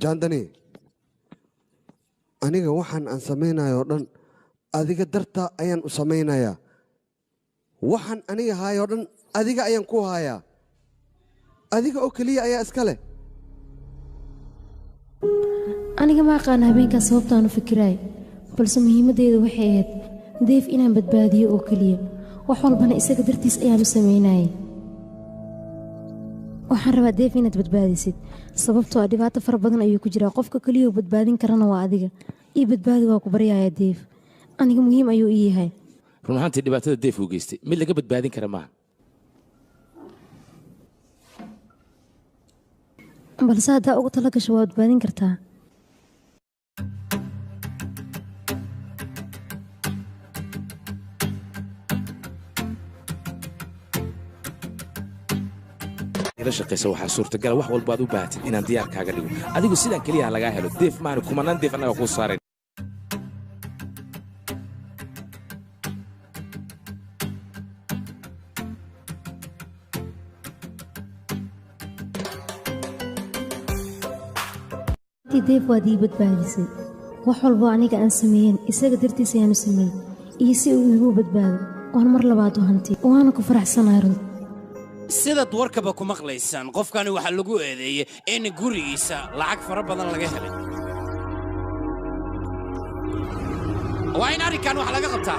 jaandani aniga waxaan aan samaynayo dhan adiga dartaa ayaan u samaynayaa waxaan aniga haayoo dhan adiga ayaan ku haayaa adiga oo keliya ayaa iska leh aniga ma aqaana habeenkaas sababtaan u fikiraay balse muhiimaddeedu waxay ahayd deef inaan badbaadiyo oo keliya wax walbana isaga dartiis ayaan u samaynayay waxaan rabaa deef inaad badbaadisid sababtoo ah dhibaato fara badan ayuu ku jiraa qofka keliya oo badbaadin karana waa adiga ii badbaadi waa ku baryaaya deef aniga muhiim ayuu ii yahay run ahaantii dhibaatada deef uu geystay mid laga badbaadin kara maaha balse haddaa ugu tala gasho waa badbaadin kartaa ila shaqaysa waxaa suurtagala wax walba aad u baahatid inaan diyaar kaaga dhigo adigu sidaan keliya lagaa helo deef maana kumanaan deef annaga kuu saarayn deef waad ii badbaadisay wax walbo aniga aan sameeyeen isaga dartiis ayaanu sameeyey iyo si uu igu badbaado waan mar labaad u hanti waana ku faraxsanahay runti sidaad warkaba ku maqlaysaan qofkani waxaa lagu eedeeyey in gurigiisa lacag fara badan laga helay waa in arrinkan wax laga qabtaa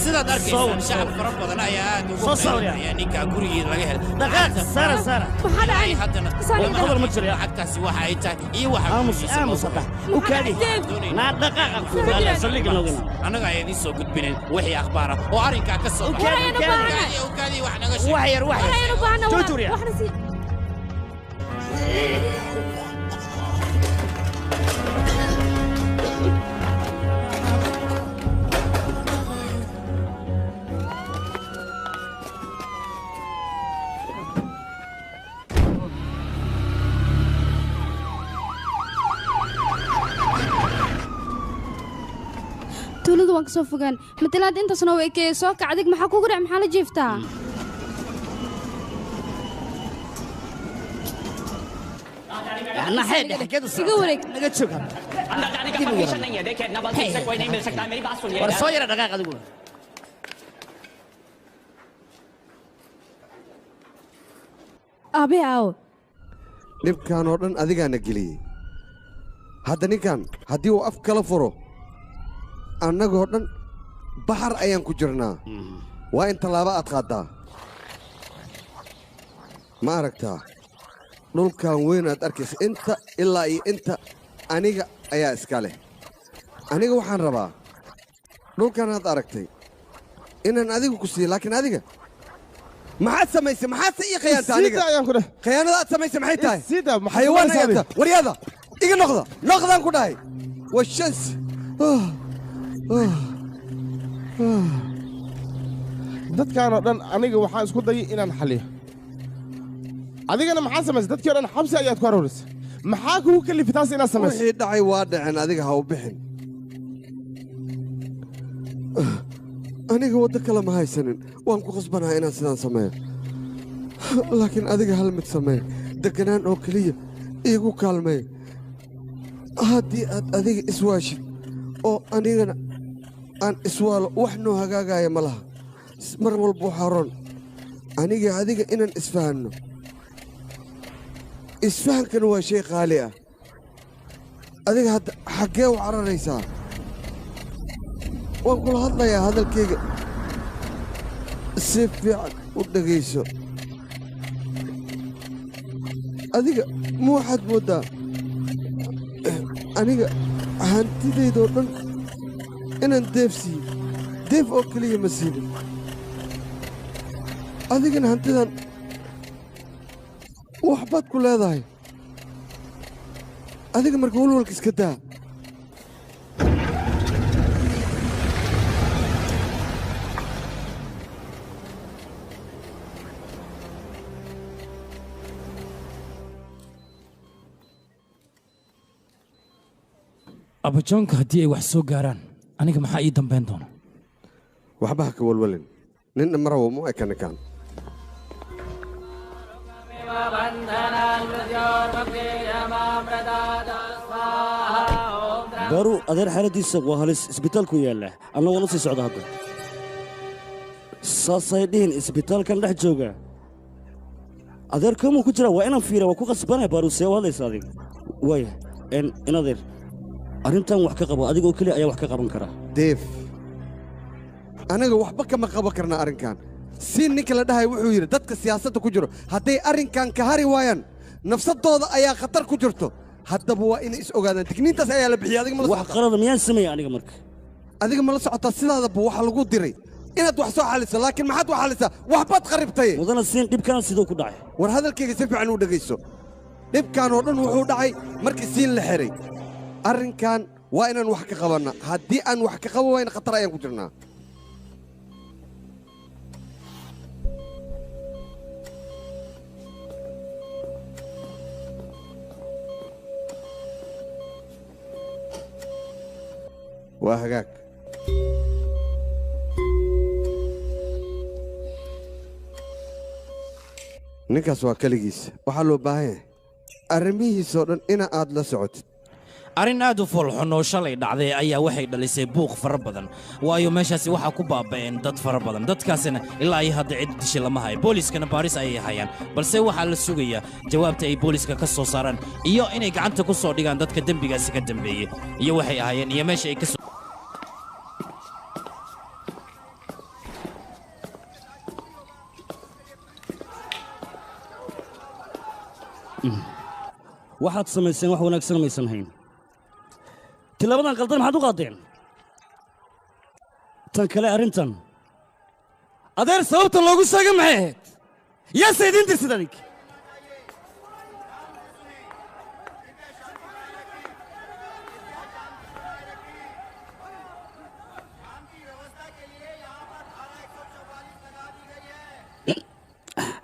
sidaad arkaysaan shacab fara badan ayaa aad ugu qeynaya ninka gurigii laga helay haddana lacagtaasi waxa ay tahay iyo annaga ayaa idiin soo gudbinayn wixii akhbaara oo arrinkaa ka soo wax naga sheeg tuuladu waan ka soo fogaan matalaad intaasna way kee soo kac adig maxaa kugu dhac maxaa la jiiftaa naxeeb xageed iga wareeg naga joog अंदर जाने का परमिशन नहीं है देखिए नवल से कोई नहीं मिल सकता मेरी बात सुनिए war soo yara dhaqaaq adigu aabe aawo dhibkan oo dhan adigaana geliyey hadda ninkan haddii uu af kala furo annagoo dhan baxar ayaan ku jirnaa waa in tallaabo aad qaaddaa ma aragtaa dhulkan weyn aad arkaysa inta ilaa iyo inta aniga ayaa iska leh aniga waxaan rabaa dhulkan aad aragtay inaan adigu ku siiyo laakiin adiga maxaad samaysay maxaad se ii khiyaanta aniga khiyaanada aad samaysay maxay tahay xayawaan ayaad tahay waryaada iga noqdaan ku dhahay waa shans dadkaan oo dhan aniga waxaan isku dayay inaan xalliyo adigana maxaa samaysay dadkii o dhan xabsi ayaad ku arorisay maxaa kugu kalifi taas inaad samayso wixii dhacay waa dhaceen adiga ha u bixin aniga waddo kale ma haysanin waan ku khasbanahay inaan sidaan sameeyo laakiin adiga hal mid samee degganaan oo keliya iigu kaalmee haddii aad adiga iswaashid oo anigana aan iswaalo wax noo hagaagaya ma laha mar walba waxaa ron aniga adiga inaan isfahanno isfahankana waa shay qaali ah adiga hadda xaggee u cararaysaa waan kula hadlayaa hadalkayga si fiican u dhegayso adiga ma waxaad mooddaa aniga hantidaydoo dhan inaan deef siiyo deef oo keliya ma siinin adigana hantidan waxbaad ku leedahay adiga marka walwalka iska daa abajoonka haddii ay wax soo gaaraan aniga maxaa ii dambayn doona waxba ha ka walwalin ninna marawo mu eka ninkaan baaru adeer xaaladiisa waa halis isbitaalku yaalla anna waan u sii socda hadda saasay dhihin isbitaalkan dhex jooga adeer koomuu ku jira waa inaan fiira waa ku qasbanaya baaru see u hadlaysa adiga waaya in adeer arrintan wax ka qabo adigoo keliya ayaa wax ka qaban kara deef anaga waxba kama qaban karna arrinkan si ninka la dhahay wuxuu yidhi dadka siyaasadda ku jiro hadday arrinkan ka hari waayaan nafsadooda ayaa khatar ku jirto haddaba waa inay is ogaadaan digniintaas ayaa la bixiyay adiga wax qalada miyaan sameeya aniga marka adiga ma la socotaa sidaadaba waxaa lagu diray inaad wax soo xaliso laakiin maxaad wax xalisaa waxbaad qaribtay mudana siin dhibkana siduu ku dhacay war hadalkayga si fiican u dhegayso dhibkan oo dhan wuxuu dhacay markii siin la xiray arrinkan waa inaan wax ka qabanna haddii aan wax ka qaban wayna khatar ayaan ku jirnaa waa hagaag ninkaas waa keligiis waxaa loo baahan yahay arrimihiisoo dhan ina aad la socotid arrin aad u foolxun oo shalay dhacday ayaa waxay dhalisay buuq fara badan waayo meeshaasi waxaa ku baaba'een dad fara badan dadkaasina ilaa iyo hadda cid dishi lama hayo booliiskana baaris ayay hayaan balse waxaa la sugayaa jawaabta ay booliiska ka soo saaraan iyo inay gacanta ku soo dhigaan dadka dembigaasi ka dambeeyey iyo waxay ahaayeen iyo meesha ay ka soo waxaad samayseen wax wanaagsan maysan hayn tilaabadan qaldan maxaad u qaadeen tan kale arrintan adeer sababta loogu sheegay maxay ahayd yaase idiin dirsid adig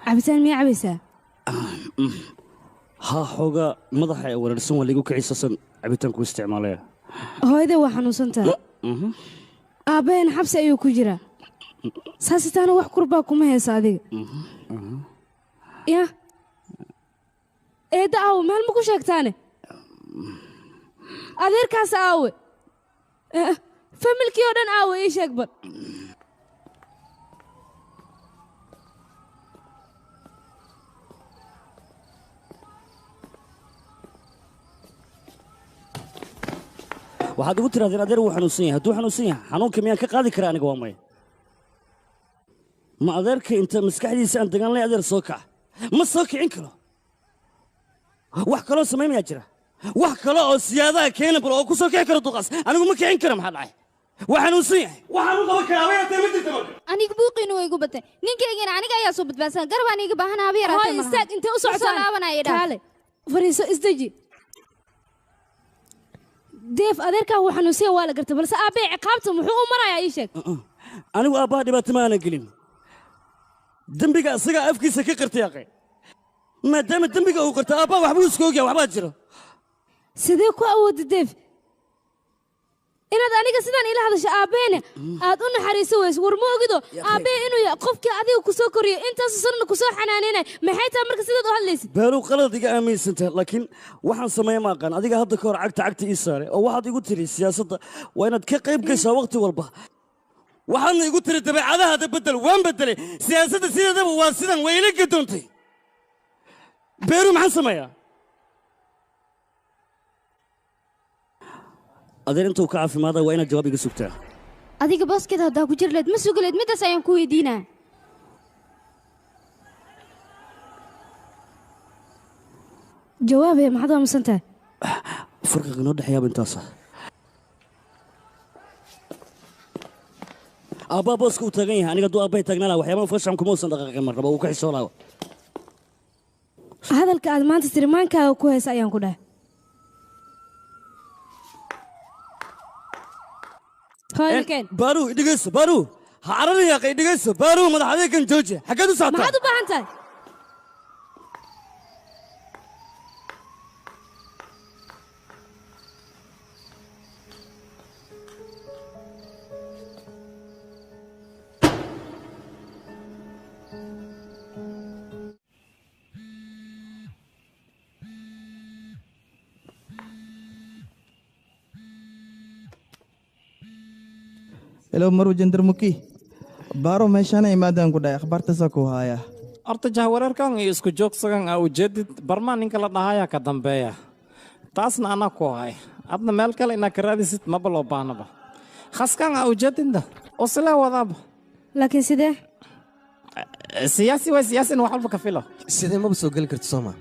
cabitaan miyaa cabaysaa haa xoogaa madaxa ee weerarsan waa liigu kicisasan cabitaanku isticmaalaya hooyadee waa xanuunsantaha aabbaheen xabsi ayuu ku jiraa saasitaana wax kurbaa kuma heesa adiga ya eedda aawe meel ma ku sheegtaane adeerkaas aawe familkii oo dhan aawe ii sheeg bal waxaad ugu tirahdeen adeer wuu xanuunsan yahay hadduu xanuunsan yahay xanuunka miyaan ka qaadi karaa aniga waa maya ma adeerka inta maskaxdiisa aan degaanlay adeer soo kaca ma soo kicin karo wax kaloo samaynayaa jira wax kale oo siyaadaha keena bal oo ku soo kici karo duqaas anigu ma kicin kara maxaa dhacay waa xanuunsan yahay waxaan u qaban karaa abayatee ma jirta marka aniga buuqiinu way igu batay ninkaygana aniga ayaa soo badbaadsan garbaan iiga baahan haba yaraatee hooy istaag intee u socotaan fariiso isdeji deef adeerkaa wuu xanuunsan waa la gartay balse aabbee ciqaabta muxuu u marayaa ii sheeg anigu aabbaha dhibaato ma aanan gelin dembiga isagaa afkiisa ka qirtay aqay maadaama dembiga uu qirta aabbaha waxbuu iska ogyahay waxbaa jiro sidee ku awoodda deef inaad aniga sidaan ila hadasho aabbeene aad u naxariiso weyso war ma ogido aabbee inuu yahay qofkii adiga ku soo koriyey intaasu sanna ku soo xanaanaynay maxay tahay marka sidaad u hadlaysid baaluu qalad iga aaminsantahay laakiin waxaan sameeya ma aqaan adiga hadda ka hor cagta ii saaray oo waxaad igu tiri siyaasadda waa inaad ka qayb gashaa wakhti walba waxaadna igu tiri dabeecadahaada beddel waan beddelay siyaasadda sideedaba waa sidan way ila gadoontay beeru maxaan sameeyaa adeer intuu ka caafimaada waa inaad jawaab iga sugtaa adiga booskeeda haddaa ku jir leed ma sugi leed middaas ayaan ku weydiinaa jawaabee maxaad aamusan tahay farqiga inoo dhexeeyaaba intaasa aabbaa booska uu taagan yahay aniga hadduu aabbahay taagnaana waxyaabaha fashaxan kuma uusan dhaqaaqin mar raba uu ka xishoolaawa hadalka aad maanta tirimaankaaga ku haysa ayaan ku dhahay baaru dhegeyso baaru ha carari yaaqay dhegeyso baaru madax adeegan jooji xaggeed u socotaa maxaad u baahan tahay Hello Maru Jandarmuki. Baro meeshana imaadaan ku dhahay akhbaartaasa ku haya. horta jahwareerkan iyo isku joogsagan aa ujeedid barmaa ninka la dhahaya ka dambeeya taasna anaa ku hay adna meel kale inaa ka raadisid maba loo baahnaba khaskan aa ujeedinda oo silee wadaaba laakiin sidee siyaasi way siyaasin wax walba ka filo sidee maba soo geli karto sooma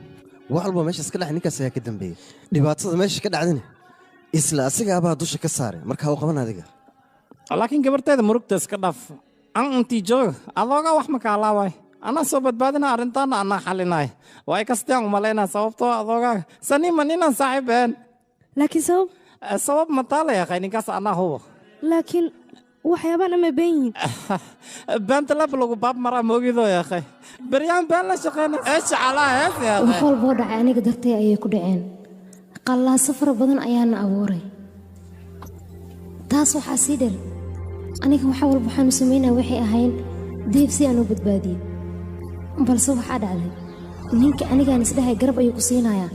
wax walba meeshaas ka dhax ninkaas ayaa ka dambeeyey dhibaatada meesha ka dhacdina isla asigaabaa dusha ka saaray markaa u qaban adiga laakiin gabarteeda murugta iska dhaaf an intii jooga adooga wax ma kaalaaway anaa soo badbaadina arrintaana anaa xalinay way kastaan u malaynaa sababtoo adoogaa saniima ninaan saaxiib een laakiin sabab ma taalaya ninkaas anaa hubo laakiin waxyaabaan ama been yihiin beenta lab lagu baab maraa moogidoo yaakhay beryaan been la shaqeyna eeshacalaa hees wax walboo dhacay aniga dartay ayay ku dhaceen qallaaso fara badan ayaana abuuray taas waxaa sii dheer aniga waxa walba waxaanu samaynaa waxay ahayn deeb si aan u badbaadiyo balse waxaa dhacday ninka anigaan isdhahay garab ayuu ku siinayaa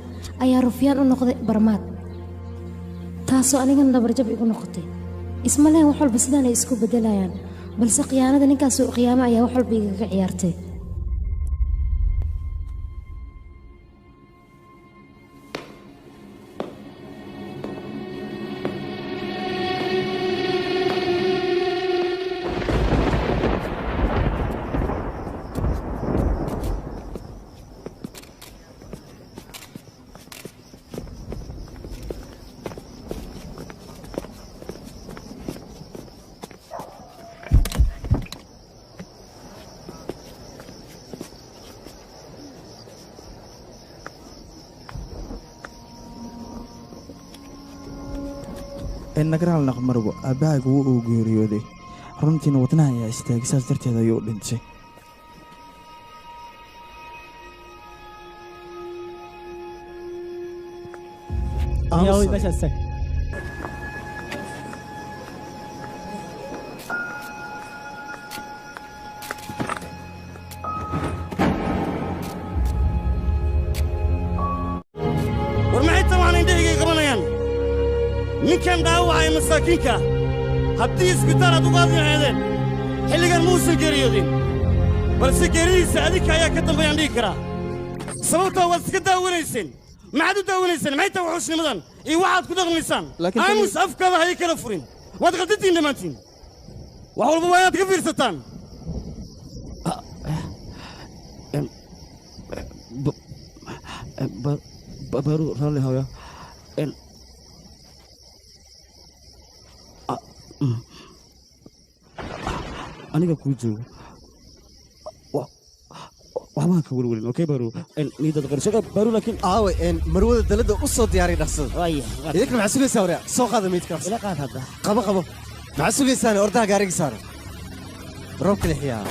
ayaa rufyaan u noqday barmaad taasoo anigana dabarjab igu noqotay isma leen wax walba sidaan ay isku beddelayaan balse khiyaanada ninkaasoo khiyaamo ayaa wax walba igaga ciyaartay nagaraal naqmarbo aabbahaygu wuu uu geeriyooday runtiina wadnaha ayaa istaagay saas darteed ayuu u dhintay ninkan dhaawacaya masaakiinka haddii isbitaal aad uga admi lahaydeen xilligan muusan geeriyoodin balse geeridiisa adinka ayaa ka dambeeyaan dhihi karaa sababtoo waad iska daawanayseen maxaad u daawanayseen maxay tahay wuxuusnimadan iyo waxaad ku dhaqmaysaan aamus afkaada hay kala furin waad qaldantiin dhammaantiin wax walba waa inaad ka fiirsataan baaru raalli hooya aniga kuu joogo waxbaa ka welwelin okey baaru niidada qarshaga baaru laakiin aawe marwada dalada u soo diyaariy dhaqsada idinka maxaa sugaysaa waryaa soo qaada meydkaas ila qaad hadda qabo maxaa sugaysaane ordaha gaariga saara roobka lixiyaa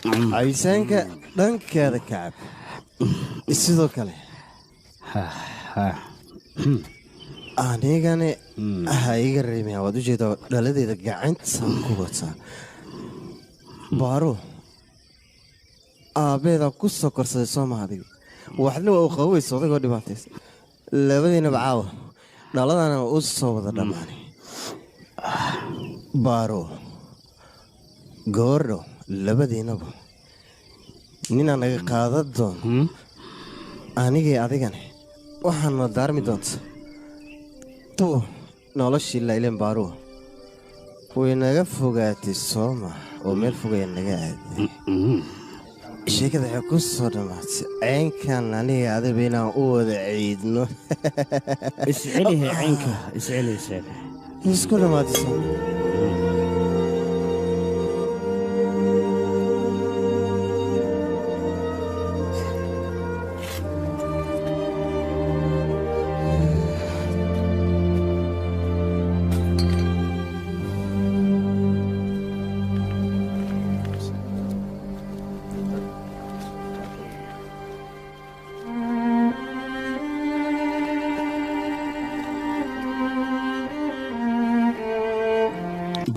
cabitaanka dhankeeda kacab sidoo kale anigane ha iga reemaya waad u jeedaa dhaladeeda gacantaan ku wataa baaro aabbeeda ku soo korsaday soo maha adiga waxdna waa u qabowysa odagoo dhibaataysa labadiinaba caawa dhaladana u soo wada dhammaanay baaro goordho labadiinaba ninaa naga qaadan doon anigii adigane waxaana daarmi doonta tu noloshii laylen baaruwa way naga fogaatay sooma oo meel fogaya naga aaday sheekada waxay ku soo dhammaatay caynkan aniga adiba inaan u wada ciidno iscelihe caynka isku dhammaatay sooma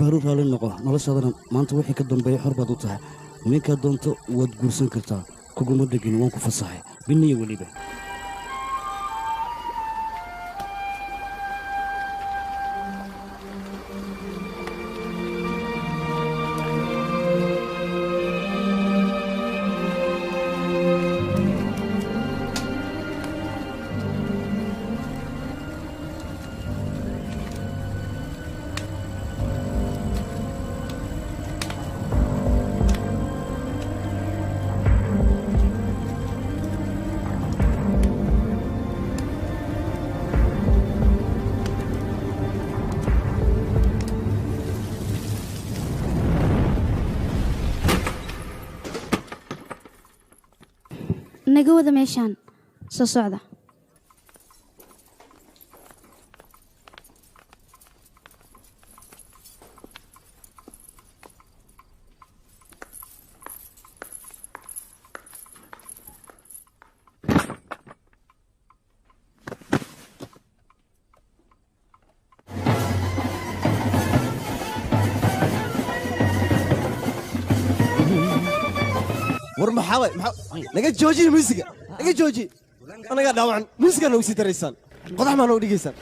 baaru raalli noqo noloshaadana maanta wixii ka dambeeya xor baad u tahay ninkaad doonto waad guursan kartaa kuguma dhegin waan ku fasaxay biniya weliba naga wada meeshaan soo socda war maxaa naga joojiye muusiga naga joojiye anagaa dhaawacan muusigaa noogu sii daraysaan qodax maa noogu dhigaysaan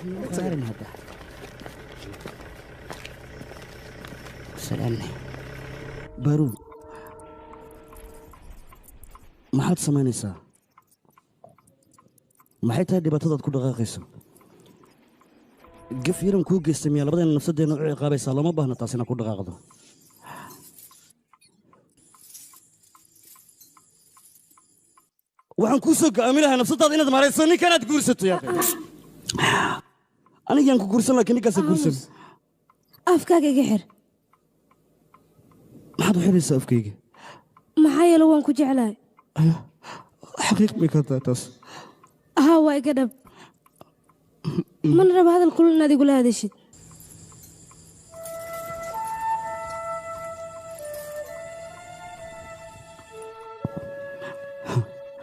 baaru maxaad samaynaysaa maxay tahay dhibaatadaad ku dhaqaaqayso gaf yaran kuu geystay miyaa labadeenna nafsadeenna u ciqaabaysaa looma baahna taas inaad ku dhaqaaqdo waxaan kuu soo go'aamin lahaa nafsadaada inaad maarayso ninkanaad guursato yaa anigaan ku guursan laakiin ninkaasa guursan afkaaga iga xir maxaad u xiraysaa afkayga maxaa yeele waan ku jeclahay xaqiiq may ka tahay taas haa waa iga dhab mana raba hadal kulul inaad igula hadashid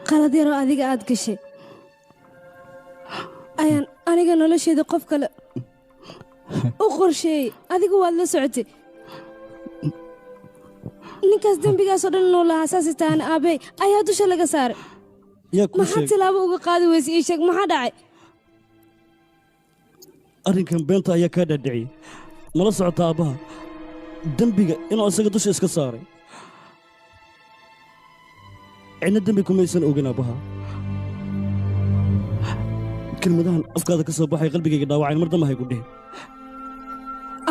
qalad yaroo adiga aad gashay ayaan aniga nolosheeda qof kale u qorsheeyey adigu waad la socotay ninkaas dembigaasoo dhan inuu lahaa saasi tahan aabbey ayaa dusha laga saaray maxaad tilaabo uga qaadi weyse ii sheeg maxaa dhacay arrinkan beenta ayaa kaa dhaadhiciyey mala socota aabbaha dembiga inuu isaga dusha iska saaray cidna dembi kumaysan ogin aabbaha kelmadahan afkaada ka soo baxay qalbigayga dhaawacayn mar damba hay ku dhihin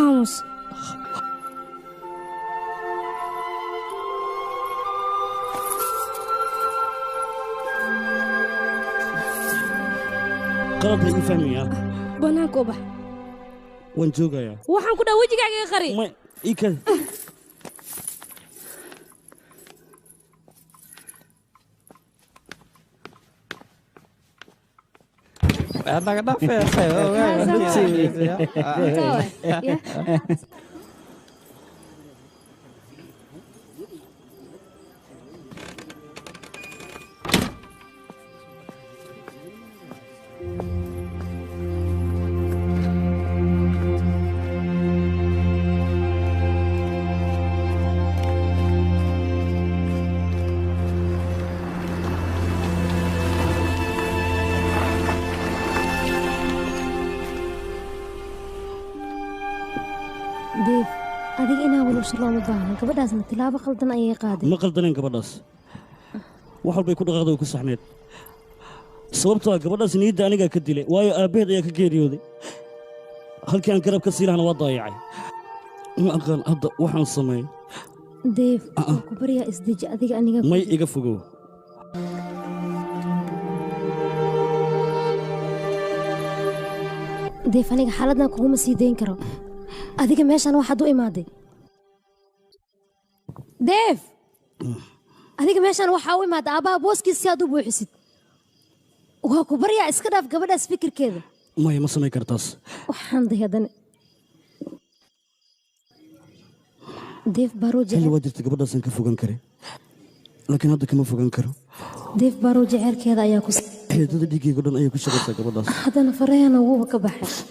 aamus qalad bay ii fahmayaa bannaanka u bax waan joogayaa waxaan ku dhaha wejigaaga iga qari ii kadi naga dhaafee deef adiga inaa walowsha looma baahna gabadhaasna tilaabo qaldan ayay qaaday ma qaldanayn gabadhaas wax walbay ku dhaqaaqday ku saxneed sababtoo ah gabadhaas niyadda anigaa ka dilay waayo aabbaheed ayaa ka geeriyooday halkii aan garab ka sii lahana waa daayacay ma aqaan hadda waxaan sameeyey deef waa ku baryaa isdeji adiga aniga may iga fogow deef aniga xaaladdan kuguma sii dayn karo adiga meeshaan waxaad u imaaday deef adiga meeshaan waxaa u imaaday aabbaha booskiisa si aad u buuxisid waa ku baryaa iska dhaaf gabadhaas fikirkeeda maya ma samayn kartaas waxaan day haddana deef baarooje xilli waa jirta gabadhaasaan ka fogan kare laakiin hadda kama fogan karo deef baarooje ceerkeeda ayaa ku xeedada dhiiggaygo dhan ayay ku shaqaysaa gabadhaas haddana farahana wuuba ka baxay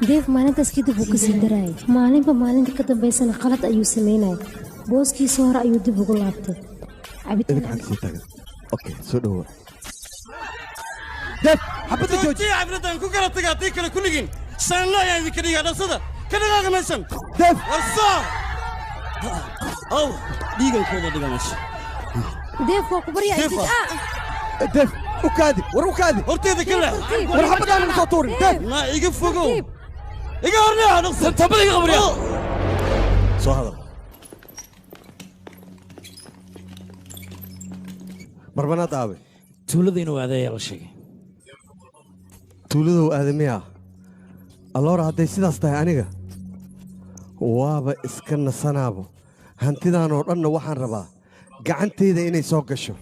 deef maalintaas kadib wuu ka sii daraayay maalinba maalinta ka dambaysana qalad ayuu samaynayay booskiisa hore ayuu dib ugu laabtay soo dhowa deef xabadda joojiya xafladdan ku kala taga haddii kale kulligiin saanno ayaan idinka dhigaa dhasada ka dhaqaaqa meeshan deef warsaa aw dhiigankooda dhiga meesha deef waa ku baryaa deef u kaadi war u kaadi horteeda ka leex war xabadaan igu soo tuurin deef naa iga fogow iga horneexa dhaqsa tabada iga qabriya soo hadal barbanaad aabe tuulada inuu aaday ayaa la sheegay tuuladow aadamiya alloora hadday sidaas tahay aniga waaba iska nasanaabo hantidan oo dhanna waxaan rabaa gacantayda inay soo gasho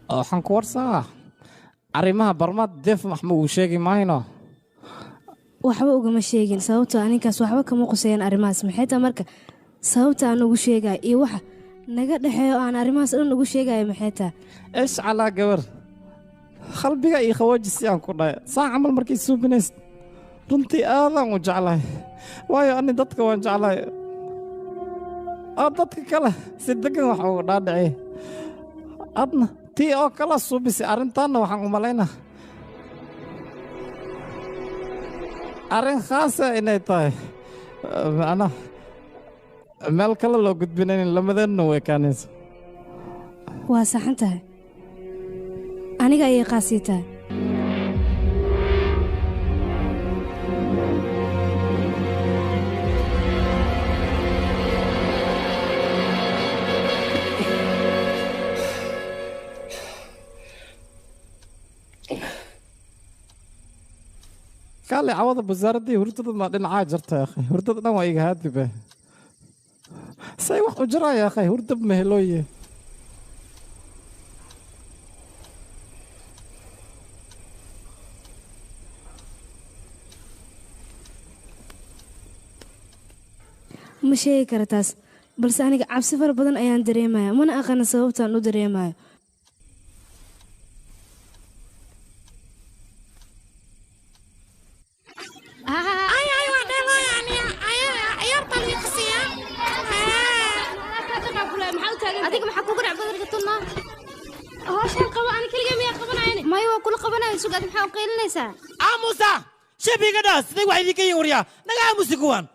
waxaan ku warsaa arrimaha barmaad deef maxma uu sheegi maayno waxba ugama sheegin sababtoo aninkaas waxba kama quseeyaan arrimahaas maxay taa marka sababta aan ugu sheegayo iyo waxa naga dhexeeyo aan arrimahaas dhan ugu sheegayo maxay taa eesh calaa gabar qalbiga iyo khawaajisi aan ku dhahay saa camal markay suubinaysid runtii aadaan u jeclahay waayo ani dadka waan jeclahay oo dadka kale si degan wax uga dhaadhiciye adna tii oo kala suubisay arrintaanna waxaan u malaynaa arrin khaasa inay tahay macnaha meel kale loo gudbinayn lamadeenna way kaanayso waa saxan tahay aniga ayay qaasii tahay kaale cawada wasaaradii hurdada ma dhinacaa jirta ya akhay hurdada dhan waa iga haadibe say wax u jiraa ya akhay hurdab ma helooye ma sheegi kara taas balse aniga cabsi fara badan ayaan dareemaya mana aqaana sababtaan u dareemayo adiga maxaa kugu dhac badarka tunna hawshan qabo aan kaliya miyaa qabanayni mayo waa kula qabanayo sugaad maxaa u qeylinaysaa aamusa shabiga dhaas sidee wax idinka yin waryaa naga aamusi kuwaan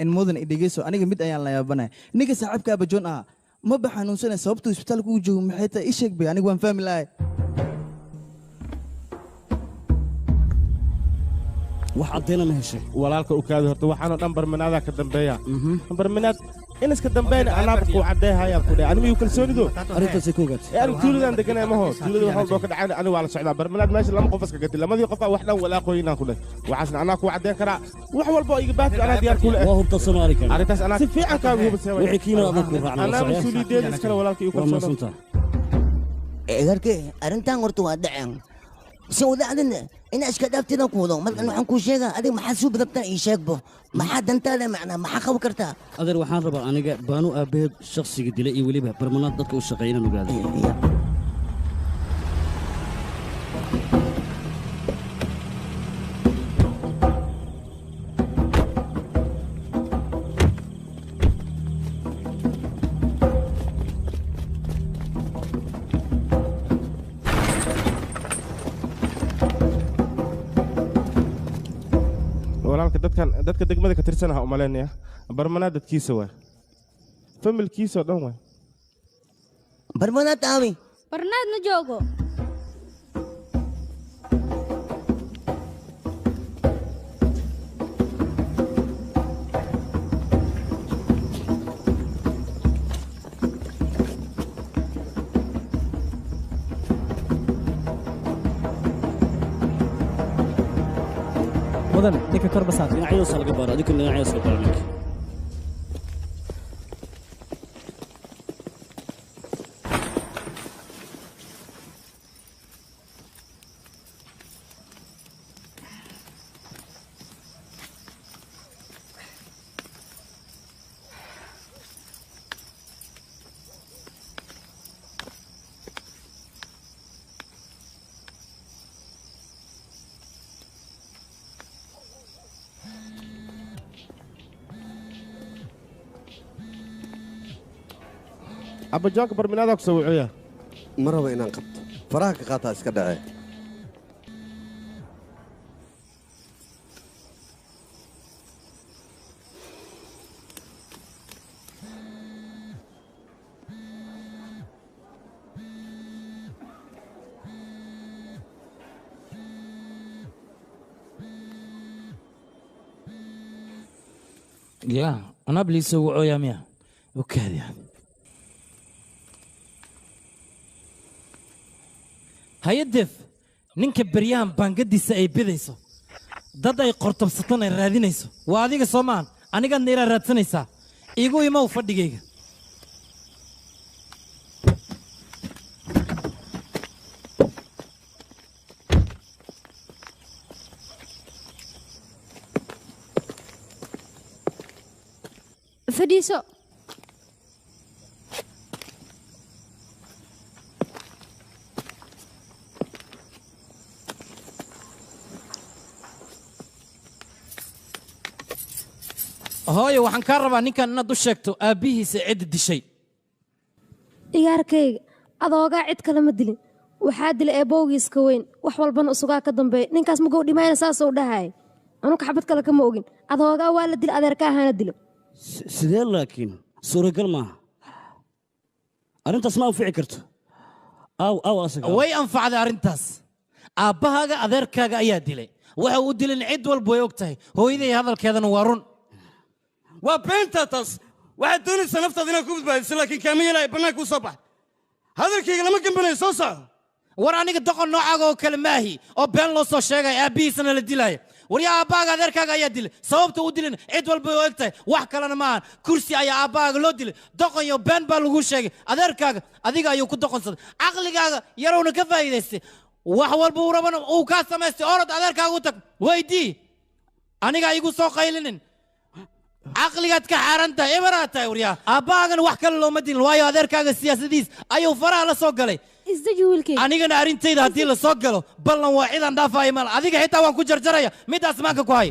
in mudan idhegeyso aniga mid ayaan la yaabanaya ninka saaxiibka abajoon ah ma ba xanuunsanay sababtuu isbitaalka ugu joogo maxay tahay ii sheeg bay aniga waan fahmi lahay wax caddayna ma heshay walaalka u kaadi horta waxaanoo dhan barminaadaa ka dambeeya barminaad in iska dambeyn anaaba kuu caddeehayaan ku dheh anima yuu kalsoonido arrintaasay ku ogaatay anigu tuuladaan deganaya maho tuulada wax walboo ka dhacay anigu waa la socdaa barminaad meesha lama qof iska gati lamadii qof wax dhan walaaqooyinaan ku dheh waxaasna anaa kuu caddeyn karaa wax walba oo iga baahti anaa diyaar kule waa hubta soomaali kan arrintaas anaa si fiican kaaga hubasay wixii kiimada adag ku raacnaa anaa mas-uuliyadeeda iskale walaalka iyu kalsoona eegarke arrintan horta waa dhaceen si wadaacdina ina iska dhaaftina kuudo markan waxaan kuu sheegaa adiga maxaa suu badabtaa ii sheegbo maxaa dantaada macnaa maxaa qaban kartaa adeer waxaan rabaa aniga baanu aabbaheed shakhsiga dilay iyo weliba barmanaad dadka u shaqeeya inaan ogaado walaalka dadka degmada ka tirsanaha u malaynaya barmanaa dadkiisa waa familkiisa oo dhan waa barmanaad aawi barnaad ma joogo mudan ninka kor basaad dhinacyadaasa laga baaro adinku dhinacyadaas ka baaro ninka abbajoonka barminaadaa ku soo wucuya ma rabo inaan qabto faraha ka qaataa iska dhacee يا أنا بليس وعيا ميا وكذا هيدف نينك بريان بانجدي سأي بديسو dad ay qortabsatan ay raadinayso waa adiga Soomaan aniga neera raadsanaysa igu imaw fadhigayga fadhiiso hooyo waxaan ka rabaa ninkan inaad u sheegto aabbihiisa cid dishay iyaarkayga adoogaa cid kale ma dilin waxaa dilay eebowgiiska weyn wax walbana usugaa ka dambeeya ninkaas magow dhimayna saasuu dhahay anuka xabad kale kama ogin adoogaa waa la dila adeerka ahaana dilo sidee laakiin suuragal maaha arrintaas ma anfici karto aw asaga way anfacday arrintaas aabbahaaga adeerkaaga ayaa dilay waxa uu dilin cid walba way og tahay hooyaday hadalkeedana waa run waa beentaa taas waxaad doonaysaa naftaada inaad ku badbaadiso laakiin kaama yeelaya bannaanka u soo bax hadalkayga lama gambanayo soo soco war aniga doqon noocaaga oo kale maahi oo been loo soo sheegay aabbihiisana la dilaya waryaa aabbaaga adeerkaaga ayaa dilay sababta u dilin cid walba way ogtahay wax kalena maahan kursi ayaa aabbaaga loo dilay doqon iyo been baa lagu sheegay adeerkaaga adiga ayuu ku doqonsaday caqligaaga yarowna ka faa'iidaystay wax walba uu rabana uu kaa samaystay orod adeerkaaga u tag weydii aniga igu soo qaylinin caqligaad ka xaaran tahay ibaraad tahay waryaa aabbahaagana wax kale looma dilin waayo adeerkaaga siyaasadiis ayuu faraha la soo galay anigana arrintayda haddii la soo galo ballan waa cidan dhaafaya mal adiga xitaa waan ku jarjaraya middaas maanka ku hay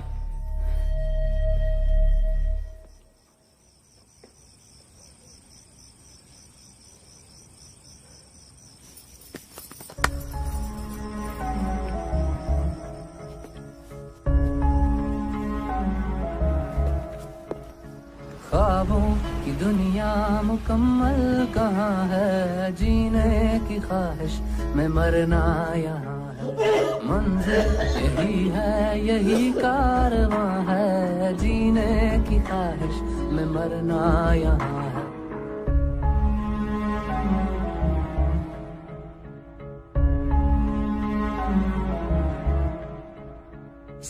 ख्वाबों की दुनिया मुकम्मल कहाँ है जीने की ख्वाहिश में मरना यहाँ है मंजिल यही है यही कारवां है जीने की ख्वाहिश में मरना यहाँ है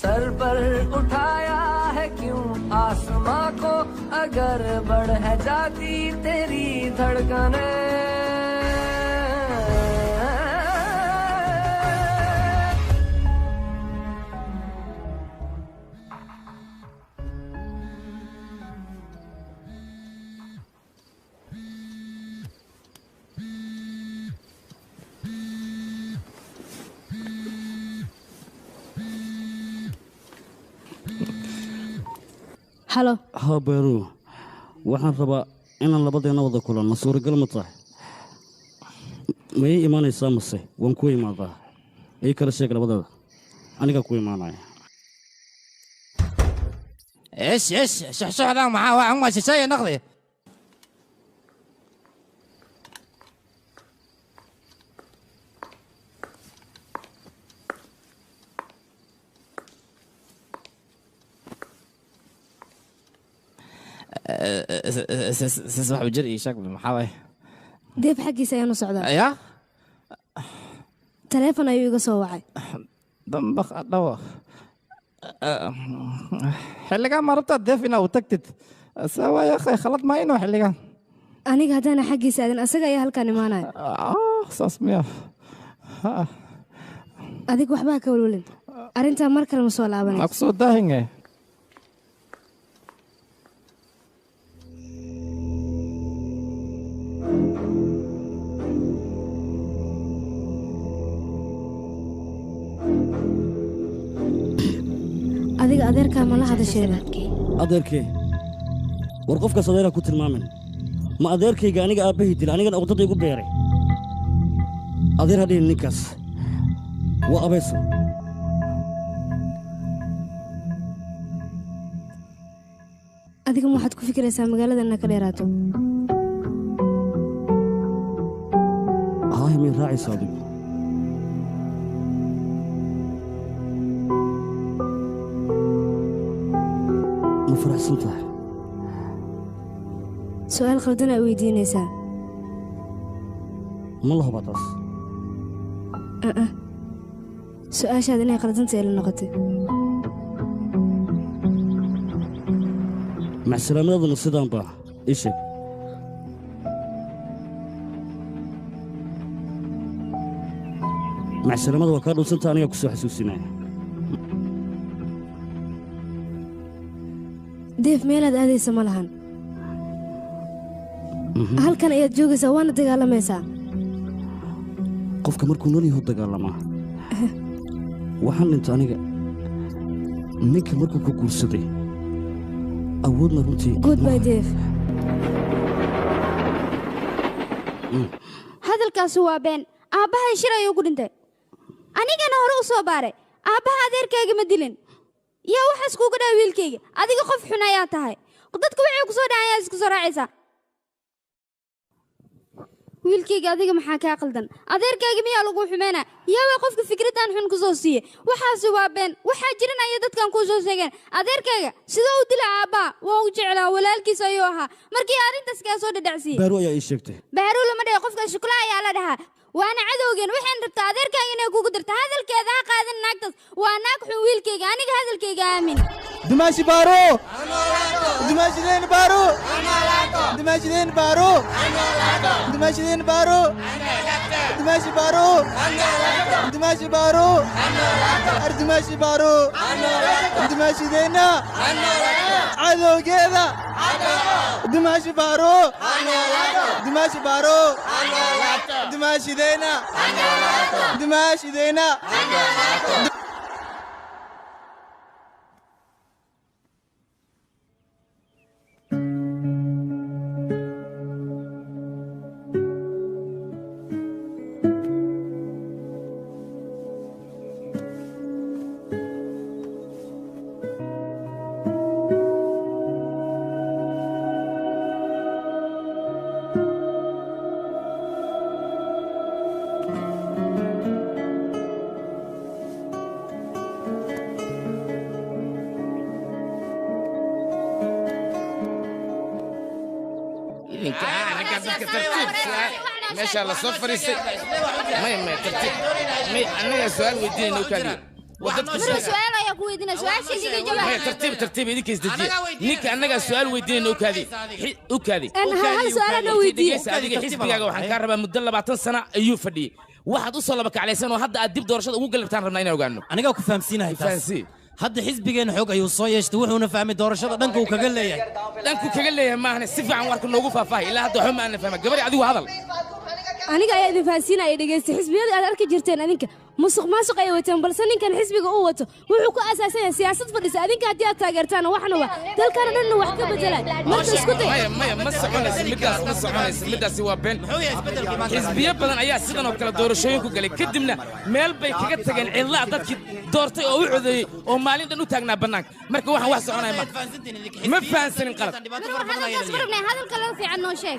सर पर उठाया है क्यों आसमां को अगर बढ़ है जाती तेरी धड़कने halo haa beeru waxaan rabaa inaan labadeena wada kulanno suuragal ma tahay ma ii imaanaysaa mase waan ku imaadaa ii kala sheeg labadeeda anigaa ku imaanaya ايش شحشحدان معاه عمو شيء نقضي صاحب جري شكله محاوي deeb xaggiisa ayaanu socdaa يا taleefon ayuu iga soo wacay دمبخ دوا xilligan ma rabtaa deef inaa u tagtid sawa ya akhay khalad ma inuu xilligan aniga haddaana xaggiisa aadin asaga ayaa halkaan imaanaya saas miya adig waxbaa ka walwalin arrintaa mar kale ma soo laabanayso aqsoo daahinge adiga adeerkaa ma la hadasheena adeerkee war qofkaas adeeraa ku tilmaamin ma adeerkayga aniga aabbahay dila anigana uqdada igu beeray adeer ha dhihin ninkaas waa abaysan adiga ma waxaad ku fikiraysaa magaalada inaa ka dheeraato haay miyaad raacaysaa adigu ma faraxsan tahay su'aal khaldan aa weydiinaysaa ma la hubaa taas su'aashaad inay khaldanta ila noqotay macsalaamaaduna sidaan baa ii sheeg macsalaamada waa kaa dhunsanta anigaa ku soo xasuusinaya deef meelaad aadaysa ma lahan halkan ayaad joogaysaa waana dagaalamaysaa qofka markuu nool yahu dagaalamaa waxaan dhinta aniga ninka markuu ku guursaday awoodna runtii goodbay deef hadalkaasu waa been aabbahay shir ayuu ku dhintay anigana hore u soo baaray aabbaha adeerkayga ma dilin yaa waxaas kuuga dhaha wiilkayga adiga qof xun ayaa tahay dadka waxay ku soo dhacan ayaa isku soo raacaysaa wiilkayga adiga maxaa kaa qaldan adeerkayga miyaa lagu xumeynaa yaabay qofka fikraddan xun ku soo siiye waxaasi waa been waxaa jiran ayay dadkan kuu soo sheegeen adeerkayga sidoo u dila aabbaa waa u jeclaa walaalkiis ayuu ahaa markii arrintaas kaa soo dhadhacsiiyey baaru ayaa ii sheegtay baaru lama dhahe qofka shukla ayaa la dhahaa waana cadowgeen waxaan rabtaa adeerkaaga inay kugu dirto hadalkeeda ha qaadan naagtaas waa naag xun wiilkayga aniga hadalkayga aamin دماشي بارو دماشي دين بارو دماشي دين بارو دماشي دين بارو دماشي بارو دماشي بارو دماشي بارو دماشي دينا عدو كذا دماشي بارو دماشي بارو دماشي دينا دماشي دينا ماشي الله صفر يصير ما ترتيب أنا سؤال وديني وكذي سؤال يا أخوي دينا سؤال شيء جواب ترتيب هذيك يزدجي نيك أنا سؤال وديني وكذي أنا هل سؤال أنا ودي هذيك حسب جاوا وحن كهرباء مدة 14 سنة يفدي واحد وصل بك على سنة وهذا أدب دورشة وقول بتاع ربنا وقالنا أنا جاوك فهمسينها فهمسي هذا حزبين حوق أيو صيش توحنا فهم دورشة دنكو كجلة ما هن السفة عن ورك النوقف فاهي لا هذا هم أنا فهمك قبل عدو هذا aniga ayaa idin fahansiinaya dhegeysta xisbiyada aad arki jirteen adinka musuq ay wataan balse ninkan xisbiga uu wato wuxuu ku asaasan yahay siyaasad fadhisa adinka haddii aad taageertaan waxna waa dalkana dhan wax ka bedelay marka isku day ما soconaysa midaasi waa been xisbiyo badan ayaa sidan oo kale doorashooyin ku galay kadibna meel bay kaga tageen cidla dadkii doortay oo u codeeyay oo maalin dhan u taagnaa banaanka marka waxaan wax soconaya ma fahansanin qalad hadalka laga fiican noo sheeg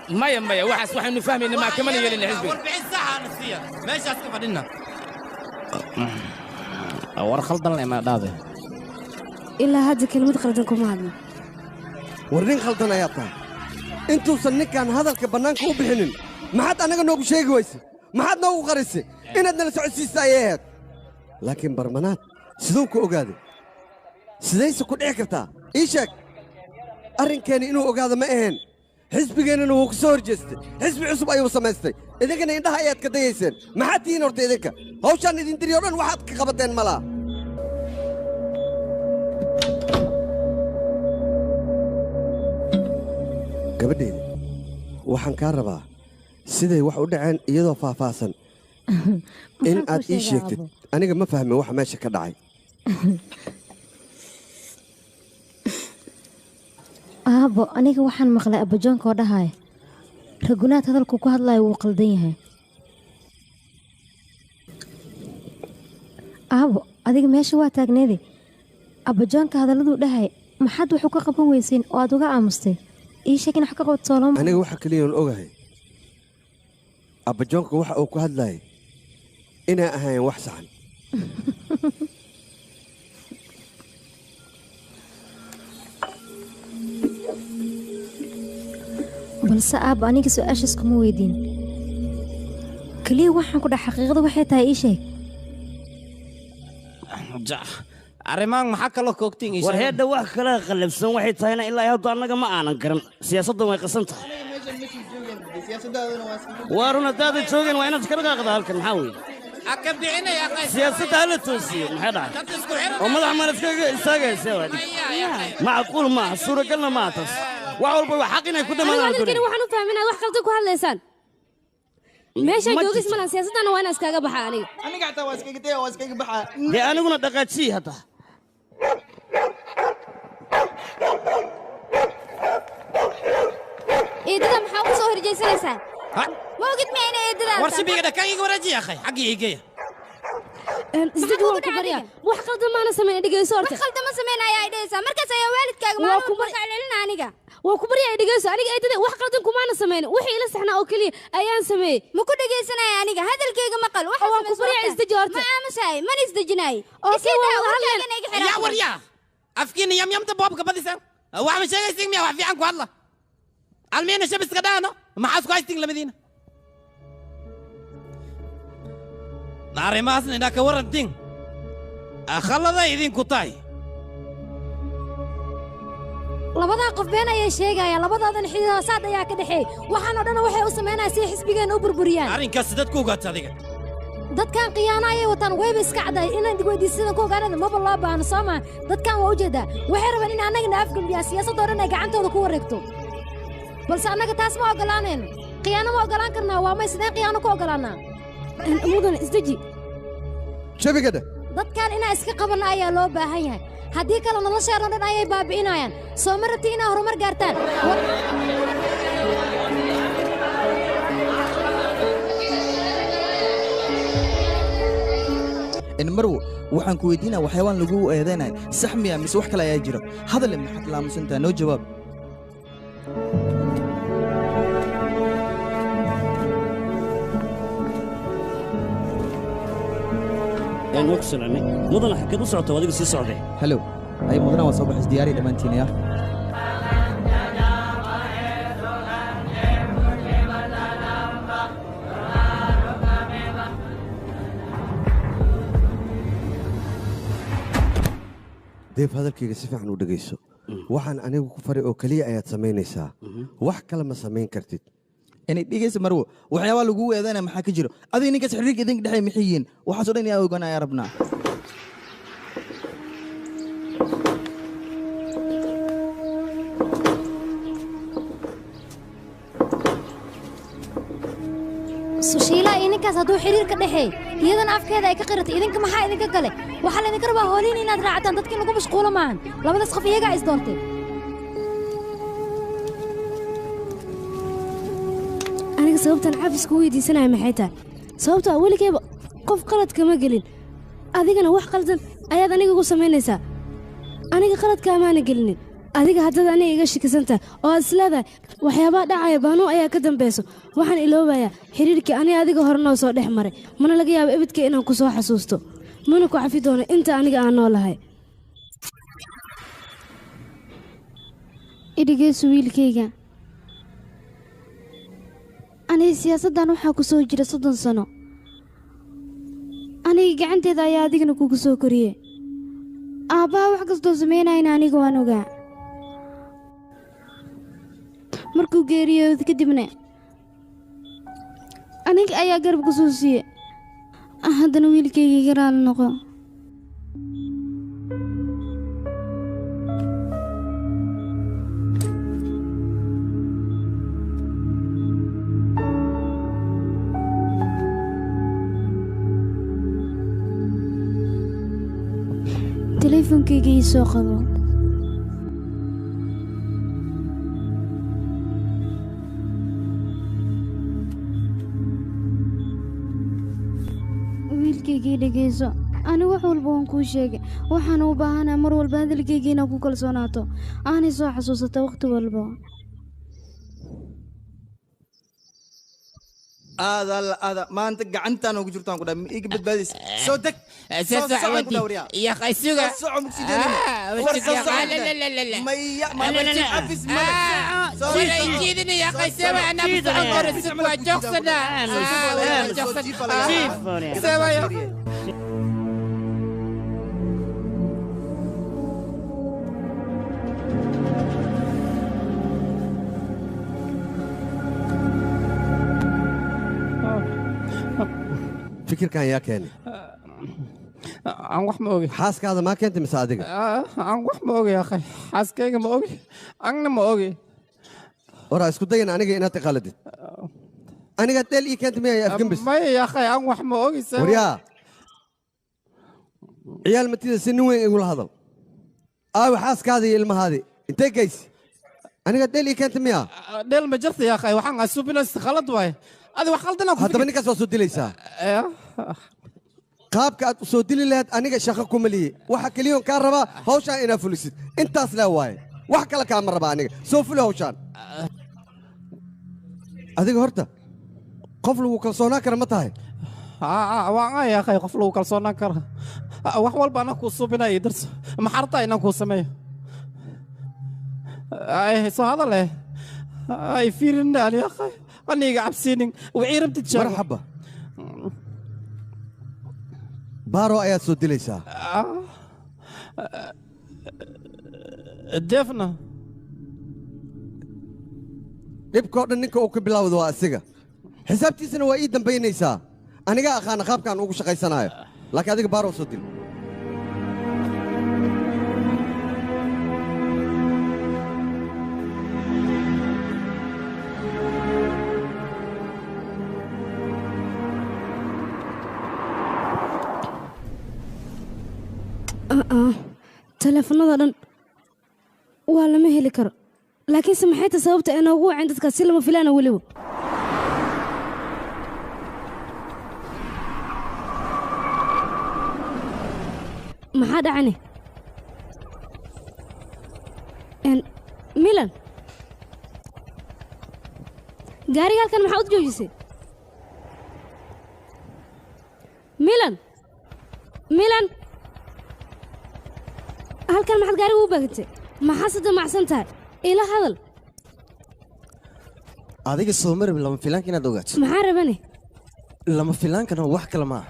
maya waxaynu fahmaynaa ma kamana yeelin xisbiga meeshaas ka fadhina war khaldan lema dhaade ilaa hadda kelmad khaldan kuma hadlo war nin khaldan ayaa tahay intuusan ninkan hadalka bannaanka u bixinin maxaad annaga noogu sheegi weyse maxaad noogu qarisay inaad nala socodsiisa ayay ahayd laakiin barmanaad siduu ku ogaaday sidayse ku dhici kartaa ii sheeg arrinkeenni inuu ogaado ma ahayn xisbigeennana wuu ka soo horjeestay xisbi cusub ayuu samaystay idinkana indhaha ayaad ka dayayseen maxaad tihiin horta idinka hawshaan idin diriyo dhan waxaad ka qabateen malaa gabadhayda waxaan kaa rabaa siday wax u dhaceen iyadoo faahfaahsan in aad ii sheegtid aniga ma fahmin waxa meesha ka dhacay aabo aniga waxaan maqlay abajoonka oo dhahaya ragunaad hadalku ku hadlayo wuu qaldan yahay aabo adiga meesha waa taagneede abajoonka hadalladuu dhahaya maxaad wax uga qaban weyseen oo aad uga aamustay ii sheeg in wax ka qabto sooloma aniga waxa keliya oon ogahay abajoonka waxa uu ku hadlayay inay ahayn wax saxan balse aabo aniga su-aashaas kuma weydiin keliya waxaan ku dhax xaqiiqada waxay tahay ii sheeg arrimaan maxaa kaloo koogtiin war heedha wax kala qalabsan waxay tahayna ilaa hadda annaga ma aanan garan siyaasaddan way qasan tahay waa run haddaada joogeen waa inaad iska dhaqaaqda halkan maxaa weeye siyaasadda hala toosiyo maxay dhacay oo madax maan iskaga istaagaysa macquul maaha suuragalna maaha taas wax walba waa xaq inay ku dhamaadaan waxaan u fahminaa wax qaldan ku hadlaysaan meesha joogis malan siyaasadana waa inaan iskaga baxaa aniga xataa waa iskaga taya waa iskaga baxaa dee aniguna dhaqaajii hadda eedada maxaa u soo horjeysanaysaa ma ogid miya inay eedadaas war sibiga dhakaagiga warajiya akhay xaggii igeya isdajuwan ku barya wax qaldan maana samayn dhegeyso horta wax qaldan ma samayn ayaa dhegeysa markaas ayaa waalidkaaga ma ku celcelina aniga waa ku barya dhegeyso aniga eedada wax qaldan kumaana samayn wixii ila saxnaa oo kaliya ayaan sameeyay ma ku dhegeysanaya aniga hadalkayga maqal waxa waa ku barya isdaji horta ma aamusahay man isdajinaay yaa warya afkiina yamyamta boobka badisan wax ma sheegaysin miya wax fiican ku hadla almeena shabiska dhaano maxaa isku haystiin lamadiina arrimahaasna inaa ka warantin akhalladay idinku tahay labadaa qof been ayay sheegayaan labadoodan xididoosaad ayaa ka dhexeey waxaan oo dhan waxay u samaynayaan si xisbigeenna u burburiyaan arrinkaasi dadku ogaata adiga dadkan khiyaano ayay wataan wayba iska cadday inaan digweydiisada ku ogaanada maba loo baahno soo maa dadkan waa u jeedaa waxay rabaan in annagana afgambiyaa siyaasadoo dhan ay gacantooda ku wareegto balse annaga taas ma oggolaanayno khiyaano ma oggolaan karnaa waa may sideen khiyaano ku oggolaannaa mudan isdeji shabigadhe dadkan inaa iska qabanna ayaa loo baahan yahay haddii kale nolosheedoo dhan ayay baabi'inayaan soo ma rabti inaa horumar gaartaan marwo waxaan ku weydiinaa waxyaabaan lagu eedaynaya sax miya mise wax kale ayaa jira hadalle maxaad laamusantaa noo jawaab mudana xaggeed u socota adiga sii socday halow ay mudana waa soo baxis diyaari dhammaantiinaya deef hadalkayga si fiican u dhegayso waxaan anigu ku faray oo keliya ayaad samaynaysaa wax kale ma samayn kartid inay dhegaysa marwo waxyaabaa lagu eedaynaya maxaa ka jiro adiga ninkaas xiriirka idinka dhexey maxay yihiin waxaasoo dhan inaa ogaanaya rabnaa sushiila iyo ninkaas hadduu xiriir ka dhexeey iyadana afkeeda ay ka qiratay idinka maxaa idinka gale waxaa laydinka rabaa hooliin inaad raacataan dadkii lagu mashquulo maahan labadaas qof iyagaa is doortay aniga sababtan xafiska u weydiisanaya maxay tahay sababtoo weligayba qof qalad kama gelin adigana wax qaldan ayaad aniga igu samaynaysaa aniga qaladka amaana gelinin adiga haddaad aniga iga shikisantahay oo aad isleedahay waxyaabaha dhacaya baanuu ayaa ka dambayso waxaan iloobayaa xidhiirkii aniga adiga hore noo soo dhex maray mana laga yaabo ebidka inaan ku soo xasuusto mana ku cafi doono inta aniga aan noolahay idhigeysu wiilkayga aniga siyaasaddan waxaa ku soo jira 30 sano aniga gacanteeda ayaa adigana kugu soo koriye aabbaha wax kastoo samaynayna aniga waan ogaa markuu geeriyooda kadibna aniga ayaa garab ku soo siiye haddana wiilkayga iga raali noqo teleefonkayga ii soo qabo wiilkaygii dhegayso ani wax walba waan kuu sheegay waxaan u baahanaa mar walba hadalkaygii inaad ku kalsoonaato aanay soo xasuusata wakhti walba aada maanta gacantaan ugu jirtaan ku dhahay iga badbaadis soo deg يا خيسوغا يا خيسوغا انا بصور السكوى جوكسنا fikirkan yaa keenay aan wax ma ogi xaaskaada maa keentay mise adiga aan wax ma ogi akhay xaaskayga ma ogi anna ma ogi waraa isku dayan aniga inaad iqaladid aniga dheel ii keentay miyay afgambis maya akhay aan wax ma ogi waryaa ciyaal matida si nin weyn igula hadal aawi xaaskaada iyo ilmahaadii intee geysi aniga dheel ii keentay miyaa dheel ma jirta akhay waxaan asuubinaysa khalad waaye adi wax qaldan haddaba ninkaas waa soo dilaysaa qaabka aad u soo dili lahayd aniga shaqo kuma lihi waxa keliyoon kaa rabaa hawshaan inaad fulisid intaas leh waaye wax kale kaama rabaa aniga soo fuli hawshaan adiga horta qof lagu kalsoonaan kara ma tahay waan ay akhay qof lagu kalsoonaan kara wax walba anaa kuu suubinaya darso maxaa rabtaa inaan kuu sameeyo soo hadale ay fiirin ani akhay aniga cabsiinin wixii rabtid sheeg marxaba baaro ayaad soo dilaysaa defna dhibkao dhan ninka uu ka bilaawdo waa asiga xisaabtiisana waa ii dambaynaysaa anigaa aqaana qaabkaan ugu shaqaysanayo laakiin adiga baaro soo dil teleefanada dhan waa lama heli karo laakiinse maxay ta sababta ay noogu waceen dadkaas si lama filaana weliba maxaa dhacani milan gaariga halkan maxaa u joojisay milan halkan maxaad gaariga u baagantay maxaa se damacsan tahay ila hadal adiga soo marab lama filaanka inaad ogaato maxaa rabane lama filaankana wax kale maaha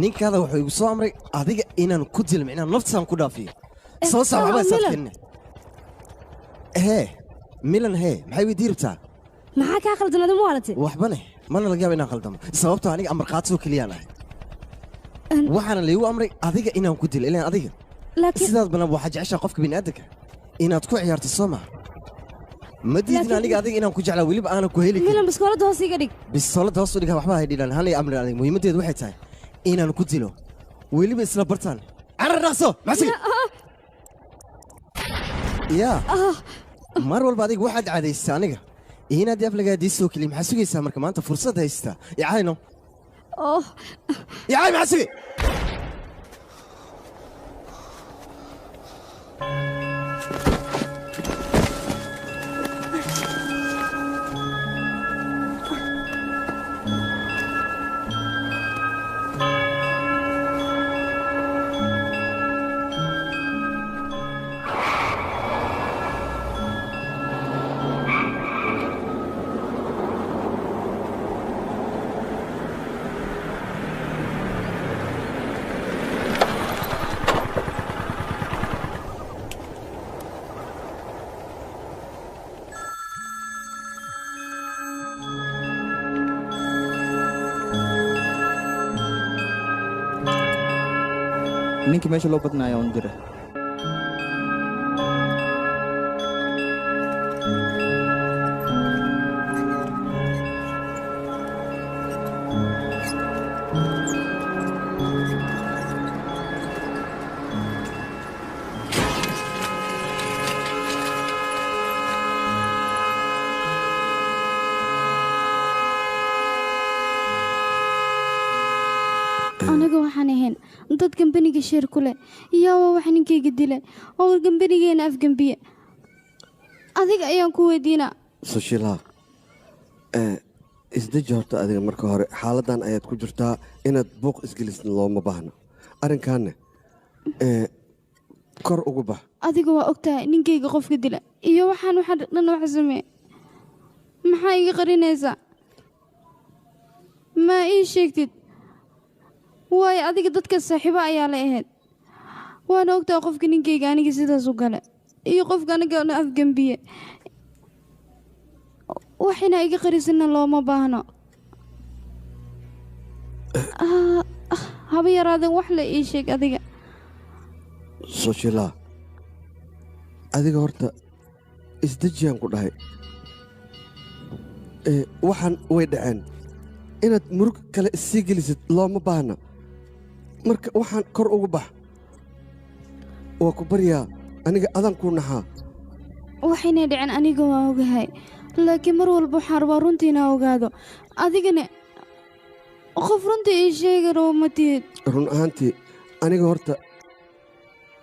ninkaada wuxuu igu soo amray adiga inaan ku dilmo inaan naftisaan ku dhaafiyo soo saar waxba isaadkeenna milan maxay weydii rabtaa maxaa kaa khaldanaada ma waalatay waxbane mana laga yaaba inaan khaldamo sababtoo aniga amar qaadasoo keliyaan ahay waxaana laygu amray adiga inaan ku dilo ilaan adiga sidaad balan waxaa jeceshaa qofka bini'aadanka inaad ku ciyaarto soo maha ma diidin aniga adiga inaan ku jeclaa weliba aanan ku heli milan biskoolada hoos iga dhig biskoolada hoos u dhiga waxba hay dhidhan hanay amri adiga muhiimaddeedu waxay tahay inaan ku dilo weliba isla bartaan carar dhaqso maxsigi yaa mar walba adiga waxaad caadaystaa aniga inaad aflagaadii soo keliya maxaa sugaysaa marka maanta fursad haystaa icayno icay maxaa sugi ninkii meesha loo badnaayaa un dira aniga waxaan ahayn dad gambaniga sheer ku leh iyaaba wax ninkayga dila oo gambanigeena afgambiye adiga ayaan ku weydiinaa sushilaa isdeji horta adiga marka hore xaaladan ayaad ku jirtaa inaad buuq isgelisna looma baahno arrinkaanne kor ugu bax adiga waa ogtahay ninkayga qofka dila iyo waxaan waxa dhan wax sameeye maxaa iga qarinaysaa ma ii sheegtid waayo adiga dadka saaxiibo ayaa la ahayd waana ogtahay qofka ninkayga aniga sidaas u gale iyo qofka aniga afgambiye waxina iga qarisana looma baahno haba yaraadeen wax la ii sheeg adiga soshilaa adiga horta isdejiyaan ku dhahay waxaan way dhaceen inaad murug kale issii gelisid looma baahna marka waxaan kor ugu bax waa ku baryaa aniga adan kuu naxaa waxaynay dhicin aniga waa ogahay laakiin mar walba waxaan rabaa runtiina ogaado adigana qof runtii ii sheegi rabo ma tihid run ahaantii aniga horta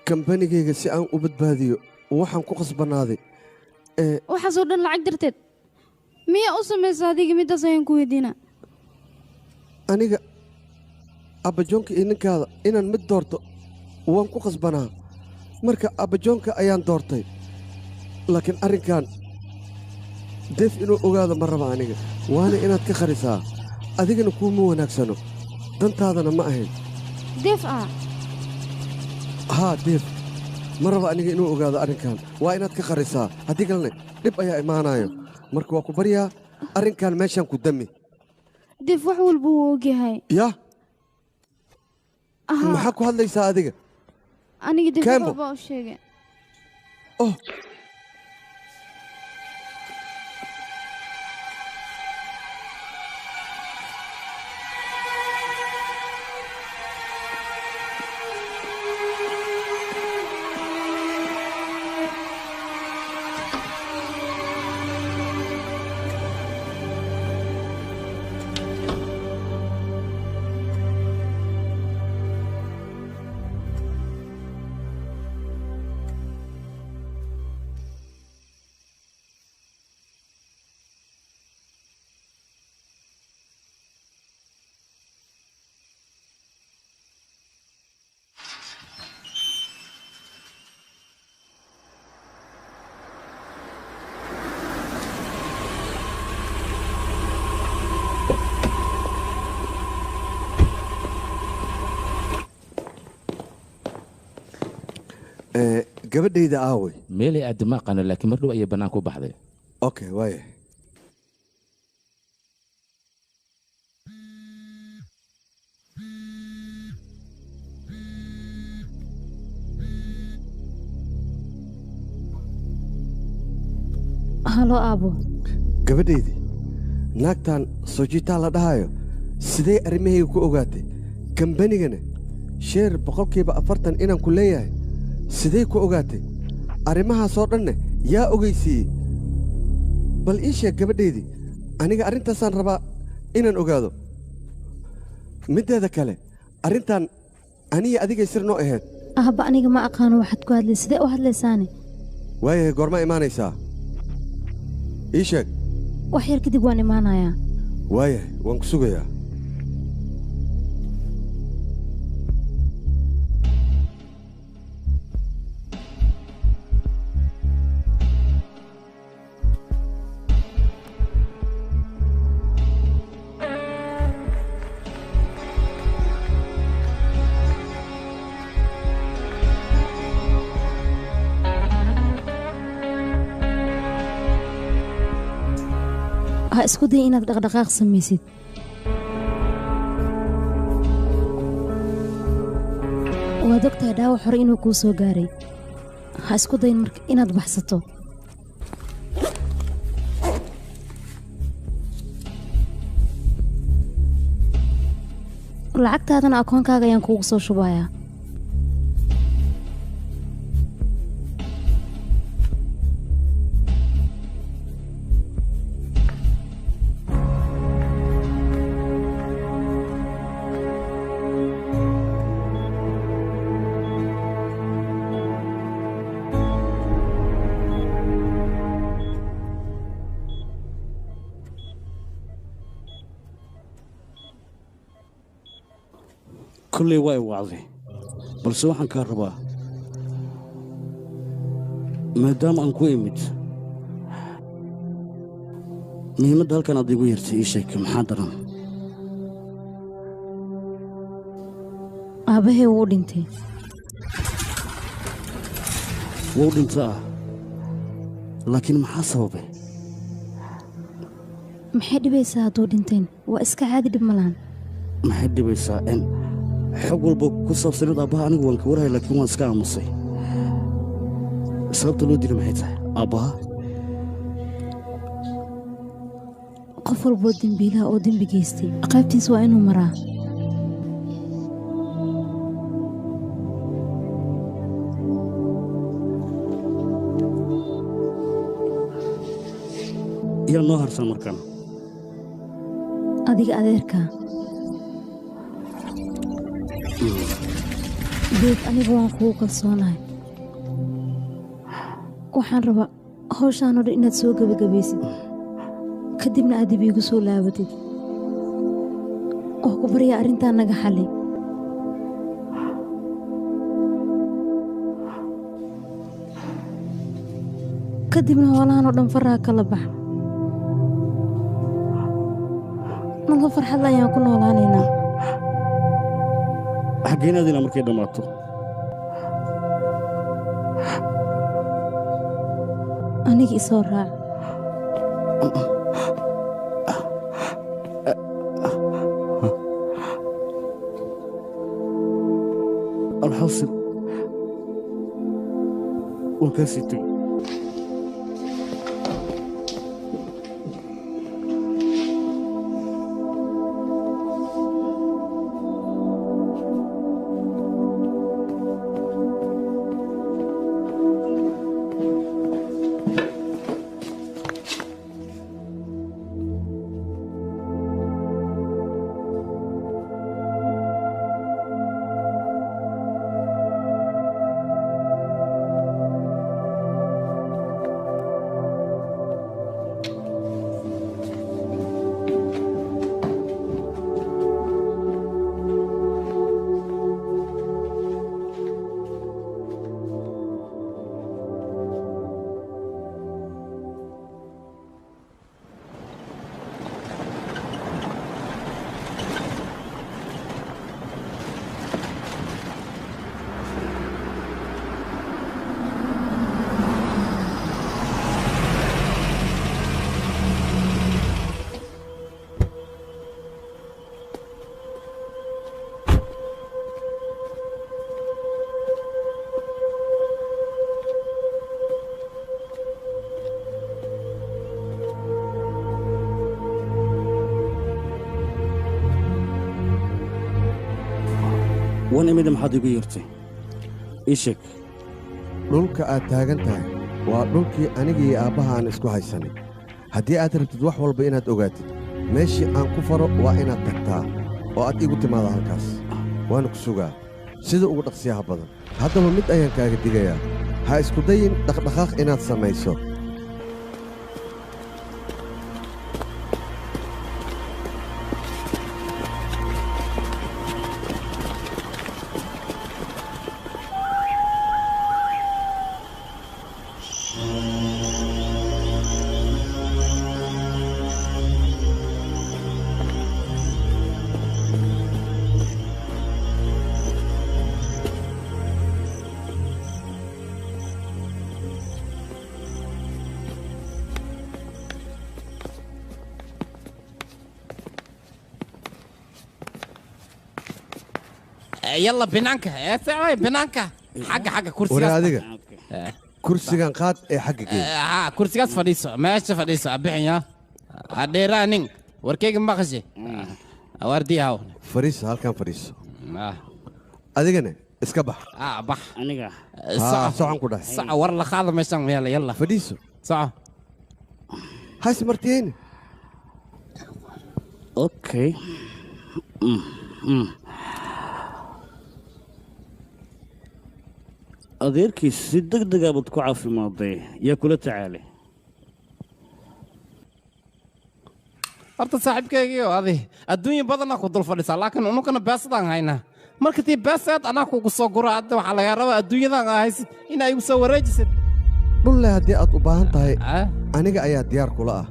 kambanigayga si aan u badbaadiyo waxaan ku khasbanaaday waxaasoo dhan lacag darteed miyaa u samaysa adiga middaas ayaan ku weydiinaa aniga abbajoonka iyo ninkaada inaan mid doorto waan ku khasbanaa marka abbajoonka ayaan doortay laakiin arrinkan deef inuu ogaado ma raba aniga waana inaad ka kharisaa adigana kuuma wanaagsano dantaadana ma ahayn deef ah haa deef ma raba aniga inuu ogaado arrinkan waa inaad ka qarisaa haddii kalena dhib ayaa imaanayo marka waa ku baryaa arrinkan meeshaan ku dami deef wax walba wuu ogyahay yaa maxaa ku hadlaysaa adiga aniga deef Kembo. walba u sheegay oh gabadhayda aaway meelay aad ma aqaano laakiin mar dhow ayay bannaan ku baxday okay waaye halo aabo gabadhaydii naagtan sojitaan la dhahayo sidee arrimahayga ku ogaatay kambanigana sheer 40% inaan ku leeyahay sidee ku ogaatay arrimahaasoo dhanne yaa ogaysiiyey bal ii sheeg gabadhaydii aniga arrintaasaan rabaa inaan ogaado middeeda kale arrintan aniga adigay sir noo ahayd ahba aniga ma aqaano waxaad ku hadlay sidee u hadlaysaane waayahay goorma imaanaysaa ii sheeg wax yar kadib waan imaanayaa waayahay waan ku sugayaa ha isku day inaad dhaqdhaqaaq samaysid waad ogtahay dhaawac hore inuu kuu soo gaaray ha isku dayn marka inaad baxsato lacagtaadana akoonkaaga ayaan kuugu soo shubayaa kulley waa i wacday balse waxaan kaa rabaa maadaama aan ku imid muhiimadda halkan aad igu yartay ii sheeg maxaa daran aabbahay wuu dhintay wuu dhinta ah laakiin maxaa sababay maxay dhibaysaa hadduu dhinteen waa iska caadi dhib malaan maxay dhibaysaa in xog walba ku saabsanid aabbaha anigu waan ka warhay laakiin waan iska aamusay sababta loo dila maxay tahay aabbaha qof walboo dembiilaha oo dembi geystay qaybtiis waa inuu maraa yaa noo harsan markaan adiga adeerkaa beed anigu waan kugu kalsoonahay waxaan rabaa hawshaanoo dhan inaad soo gebagabaysid kadibna aad dib iigu soo laabatid oo ku baryaa arrintaa naga xalli kadibna hoolahanoo dhan faraha kala bax nolol farxadla ayaan ku noolaanaynaa xaggeenaadina markay dhammaato aniga isoo raac alxasil waan kaa sii tegey wan imida maxaad igu yeertay ii sheeg dhulka aad taagan tahay waa dhulkii anigii aabbaha aan isku haysanay haddii aad rabtid wax walba inaad ogaatid meeshii aan ku faro waa inaad tagtaa oo aad igu timaada halkaas waana ku sugaa sida ugu dhaqsiyaha badan haddaba mid ayaan kaaga digayaa ha isku dayin dhaqdhaqaaq inaad samayso يلا بنانكا يا سعوي بنانكا حق كرسي ورادقة كرسي كان قاد اي حقك كرسي قاد فريسو ماشي فريسو ابيحن يا هديرانين وركيك مخشي واردي هاو فريسو هالكان فريسو اديقنا اسكبح بح انيقا سوعن كده ساعة ورلا خاضر ميشان يلا فريسو ساعة هاي سمرتين اوكي adeerkii si degdega baad ku caafimaadday yaa kula tacaalay horta saaxiibkaygii oo adi adduunya badanaa ku dul fadhisaa laakiin unukana beesadaan haynaa marka tii beeseed anaa kugu soo gura hadda waxaa lagaa rabaa adduunyadan aa haysid inaa igu soo wareejisid dhulle haddii aad u baahan tahay aniga ayaa diyaar kula ah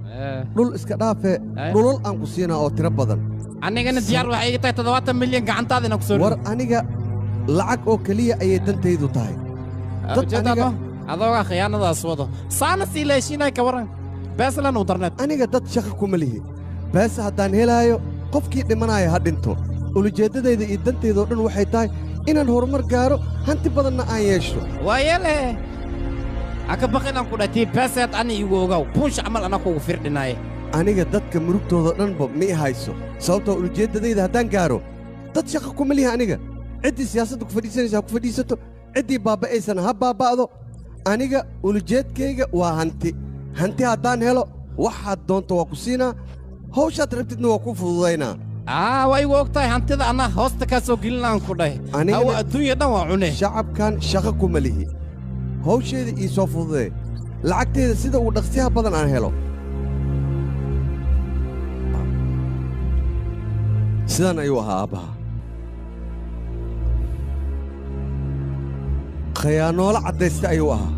dhul iska dhaafe dhulal aan ku siinaa oo tiro badan anigana diyaar waxay iga tahay 70 milyan gacantaada inaan ku soo war aniga lacag oo keliya ayay dantaydu tahay adoogaa khiyaanadaas wado saana sii leeshiinay ka waran beeslan u darneed aniga dad shaqo kuma lihi beese haddaan helaayo qofkii dhimanaya ha dhinto ulujeeddadayda iyo dantaydoo dhan waxay tahay inaan horumar gaaro hanti badanna aan yeesho waayele haka baqinaan ku dhatii beeseed ani igu ogaw buunsh camal anaa kugu firdhinaaye aniga dadka murugtooda dhanba ma i hayso sababtoo ulujeeddadayda haddaan gaaro dad shaqo kuma lihi aniga ciddii siyaasadda ku fadhiisanaysa ha ku fadhiisato ciddii baaba'aysana ha baaba'do aniga ulujeedkayga waa hanti haddaan helo waxaad doonto waa ku siinaa hawshaad rabtidna waa ku fududaynaa waa igu og tahay hantida anaa hoosta kaa soo gelinaan ku dhahay hawa adduunya dhan waa cune shacabkan shaqo kuma lihi hawsheeda ii soo fududee lacagteeda sida ugu dhaqsiyaha badan aan helo sidaan ayuu ahaa aabbaha khayaanoolo caddaysta ayuu ahaa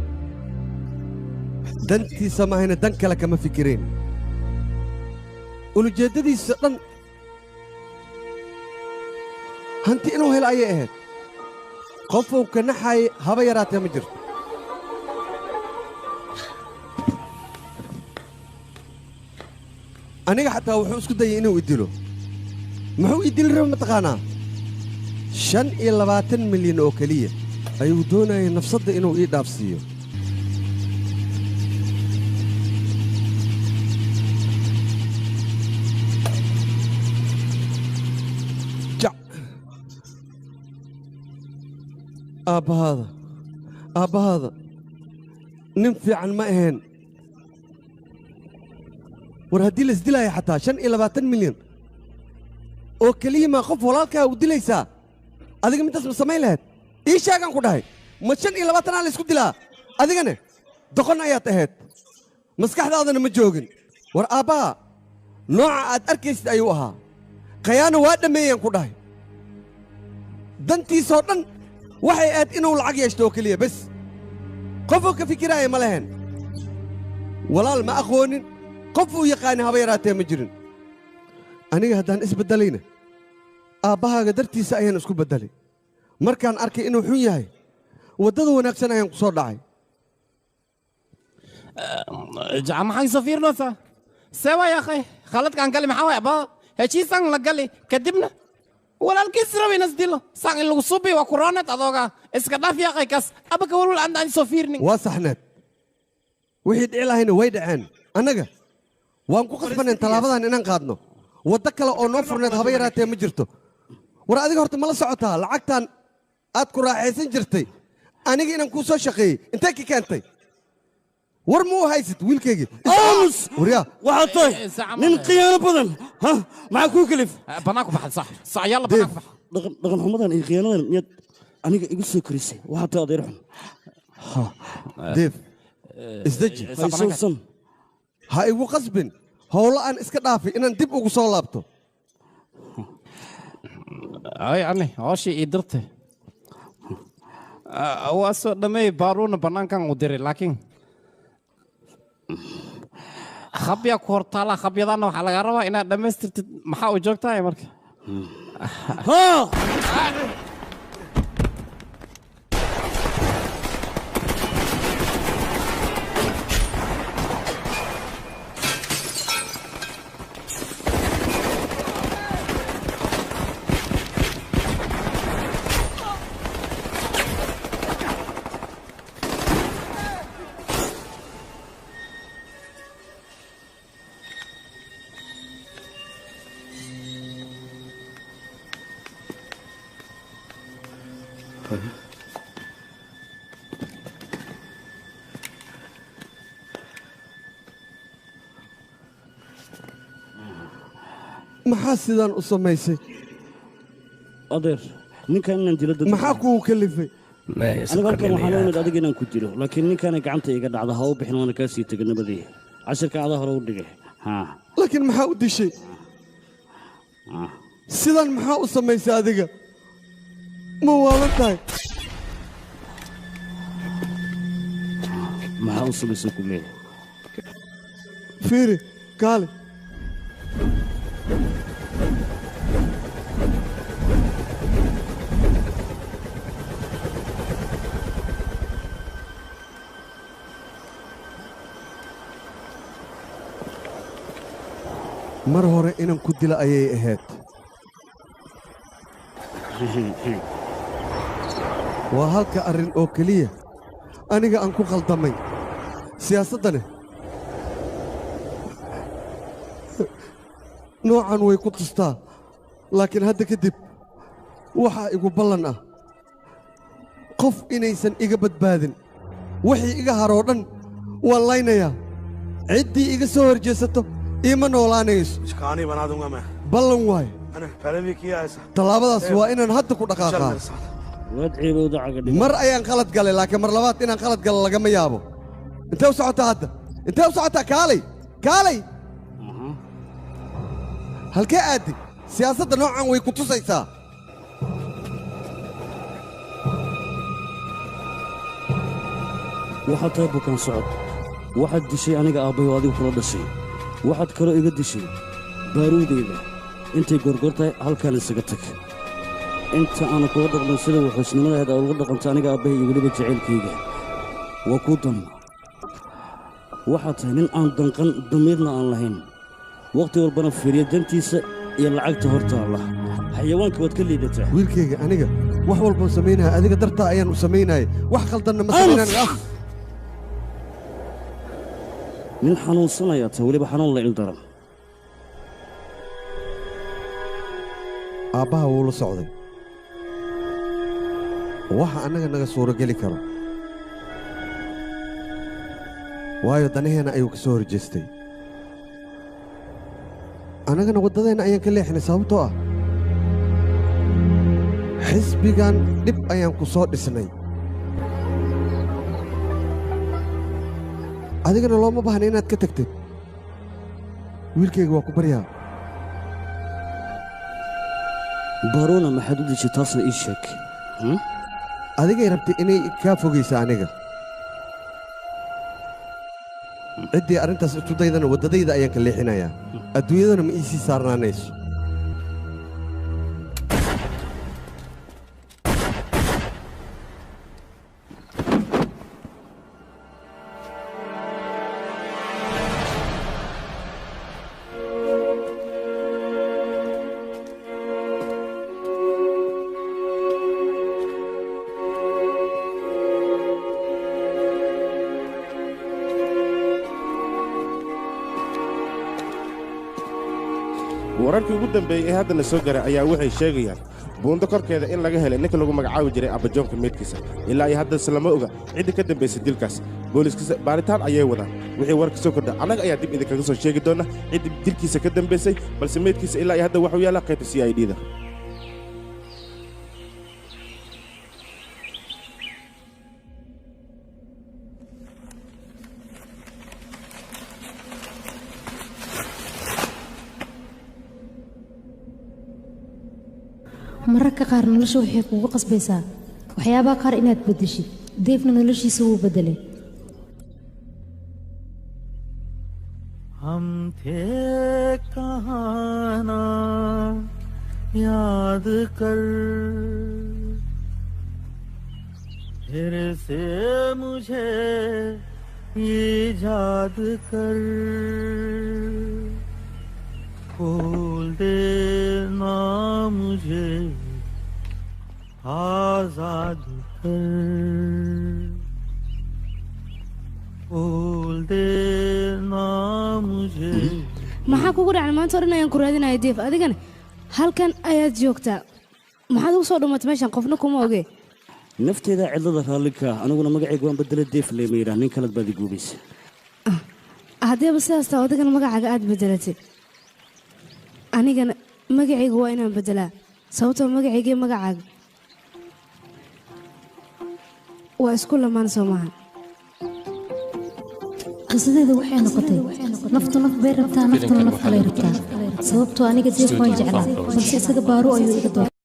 dantiisa maahayna dan kale kama fikireen ulujeeddadiisa dhan hanti inuu helo ayay ahayd qofuu ka naxay haba yaraatee ma jirto aniga xataa wuxuu isku dayay inuu i dilo muxuu ii dili raba mataqaanaa 25 milyan oo keliya ayuu doonayay nafsadda inuu ii dhaafsiiyo aabbahaada nin fiican ma ahayn war haddii la isdilaaya xataa 25 milyan oo keliya maa qof walaalkaa u dilaysaa adiga middaas ma samayn lahayd ii sheegaan ku dhahay ma 25 aa la isku dilaa adigane doqon ayaad ahayd maskaxdaadana ma joogin war aabbaha nooca aad arkaysid ayuu ahaa khayaano waa dhammeeyaan ku dhahay dantiisoo dhan waxay aad inuu lacag yeeshto oo keliya bes qofuu ka fikiraaya ma lahayn walaal ma aqoonin qof uu yaqaani haba yaraatee ma jirin aniga haddaan isbeddelayna aabbahaaga dartiisa ayaan isku beddelay markaan arkay inuu xun yahay waddada wanaagsan ayaan ku soo dhacay maxay safiirnaysaa see waay akhay khaladkaan gali maxaa waay abaa heshiisaan la gali kadibna walaalkiis raba inas dilo saan in lagu subi waa kurooneed adooga iska dhaaf yaaqay kas abaka walwal aan soo fiirnin waa saxneed wixii dhici lahayna way dhaceen annaga waan ku qasbanayn tallaabadan inaan qaadno waddo kale oo noo furneed haba yaraatee ma jirto war adiga horta mala socotaa lacagtan aad ku raaxaysan jirtay aniga inaan kuu soo shaqeeyey intee ka keentay war muu haysid wiilkaygii aamus waryaa waxaad tahay nin khiyaano badan ha maxaa kuu kelif bannaanku baxay sax yalla bannaanku bax dhaqan xumadan iyo khiyaanadan miyaad aniga igu soo korisay waxaad tahay adeer xun deef isdeji haysuusan ha igu qasbin howlo aan iska dhaafay inaan dib ugu soo laabto ay ani hooshii ii dirtay waa soo dhammeey baaruuna bannaankan u diray laakiin khabya ku hortaala khabyadaanna waxaa lagaa rabaa inaad dhammaystirtid maxaa u joogtahay marka maxaa sidaan u samaysay adeer ninkan inaan dilo dad maxaa kugu kalifay aniga halkan waxaan oonad adiga inaan ku dilo laakiin ninkaana gacanta iga dhacda ha u bixin waana kaa sii tegay nabadii cashirka adaa hore u dhigay laakiin maxaa u dishay sidan maxaa u samaysay adiga ma waalan tahay maxaa u samaysay ku leeyahay fiiri kaale mar hore inaan ku dila ayay ahayd waa halka arrin oo keliya aniga aan ku khaldamay siyaasaddane noocan way ku tustaa laakiin hadda kadib waxaa igu ballan ah qof inaysan iga badbaadin wixii iga haroo dhan waan laynayaa ciddii iga soo horjeesato iima noolaanayso ballan waay tallaabadaas waa inaan hadda ku dhaqaaqaa mar ayaan qalad galay laakiin mar labaad inaan qalad galo lagama yaabo intee u socotaa hadda intee u socotaa kaalay kaalay halkee aaddi siyaasadda noocan way ku tusaysaa waxaad tahay bukaan socod waxaad dishay aniga aabbayo adigu kula dhashay waxaad kaloo iga dishay baaruudayda intay goorgoor tahay halkaan isaga tag inta aanu kuga dhaqmin sida wuxuusnimadaada uga dhaqanto aniga aabbahay iyo weliba jacaylkayga waa kuu dan waxaad tahay nin aan danqan damiirna aan lahayn wakhti walbana fiiriya dantiisa iyo lacagta hortaalla xayawaanka waad ka liidataa wiilkayga aniga wax walbaan samaynaya adiga dartaa ayaan u samaynayay wax khaldanna ma samaynaan nin xanuunsanayaa tahay weliba xanuun la ildaran aabbaha wuu la socday waxa annaga naga suurogeli karo waayo danaheenna ayuu ka soo horjeestay annagana waddadeenna ayaan ka leexinay sababtoo ah xisbigan dhib ayaan ku soo dhisnay adigana looma baahna inaad ka tagtid wiilkayga waa ku baryaa baarona maxaad u deji taasna ii sheeg adigay rabtay inay kaa fogaysa aniga ciddii arrintaas isu daydana waddadayda ayaan ka leexinayaa adduunyadana ma iisii saarnaanayso wararkii ugu dambeeyey ee haddana soo garay ayaa waxay sheegayaan buundo korkeeda in laga helay ninka lagu magacaabi jiray abbajoonka meydkiisa ilaa iyo haddase lama oga cidda ka dambaysay dilkaas booliiskiisa baaritaan ayay wadaan wixii warka soo kordha annaga ayaa dib idinkaga soo sheegi doona cidda dilkiisa ka dambaysay balse meydkiisa ilaa iyo hadda waxuu yaallaa qaybta c i d-da mararka qaar nolosha waxay kugu qasbaysaa waxyaabaha qaar inaad beddeshid deefna noloshiisa wuu beddelay हम थे कहाना याद कर फिर से मुझे ईजाद कर खोल देना मुझे आजाद कर खोल देना मुझे maxaa kugu dhacay maanta hore ayaan ku raadinaya deef adigana halkan ayaad joogtaa maxaad ugu soo dhumatay meeshan qofna kuma oge nafteeda cidlada raallinka aniguna magacayga waan bedela deef leema yidhaah nin kalead baad iguubaysa haddeeba sidaas taa adigana magacaaga aad bedelatay anigana magacayga waa inaan bedelaa sababtoo magacaygii magacaaga waa isku lamaan soo maaha qisadeedu waxay noqotay naftu naf bay rabtaa naftuna naf kalay rabtaa sababtoo aniga deef waan jeclaa balse isaga baaru ayuu iga doortay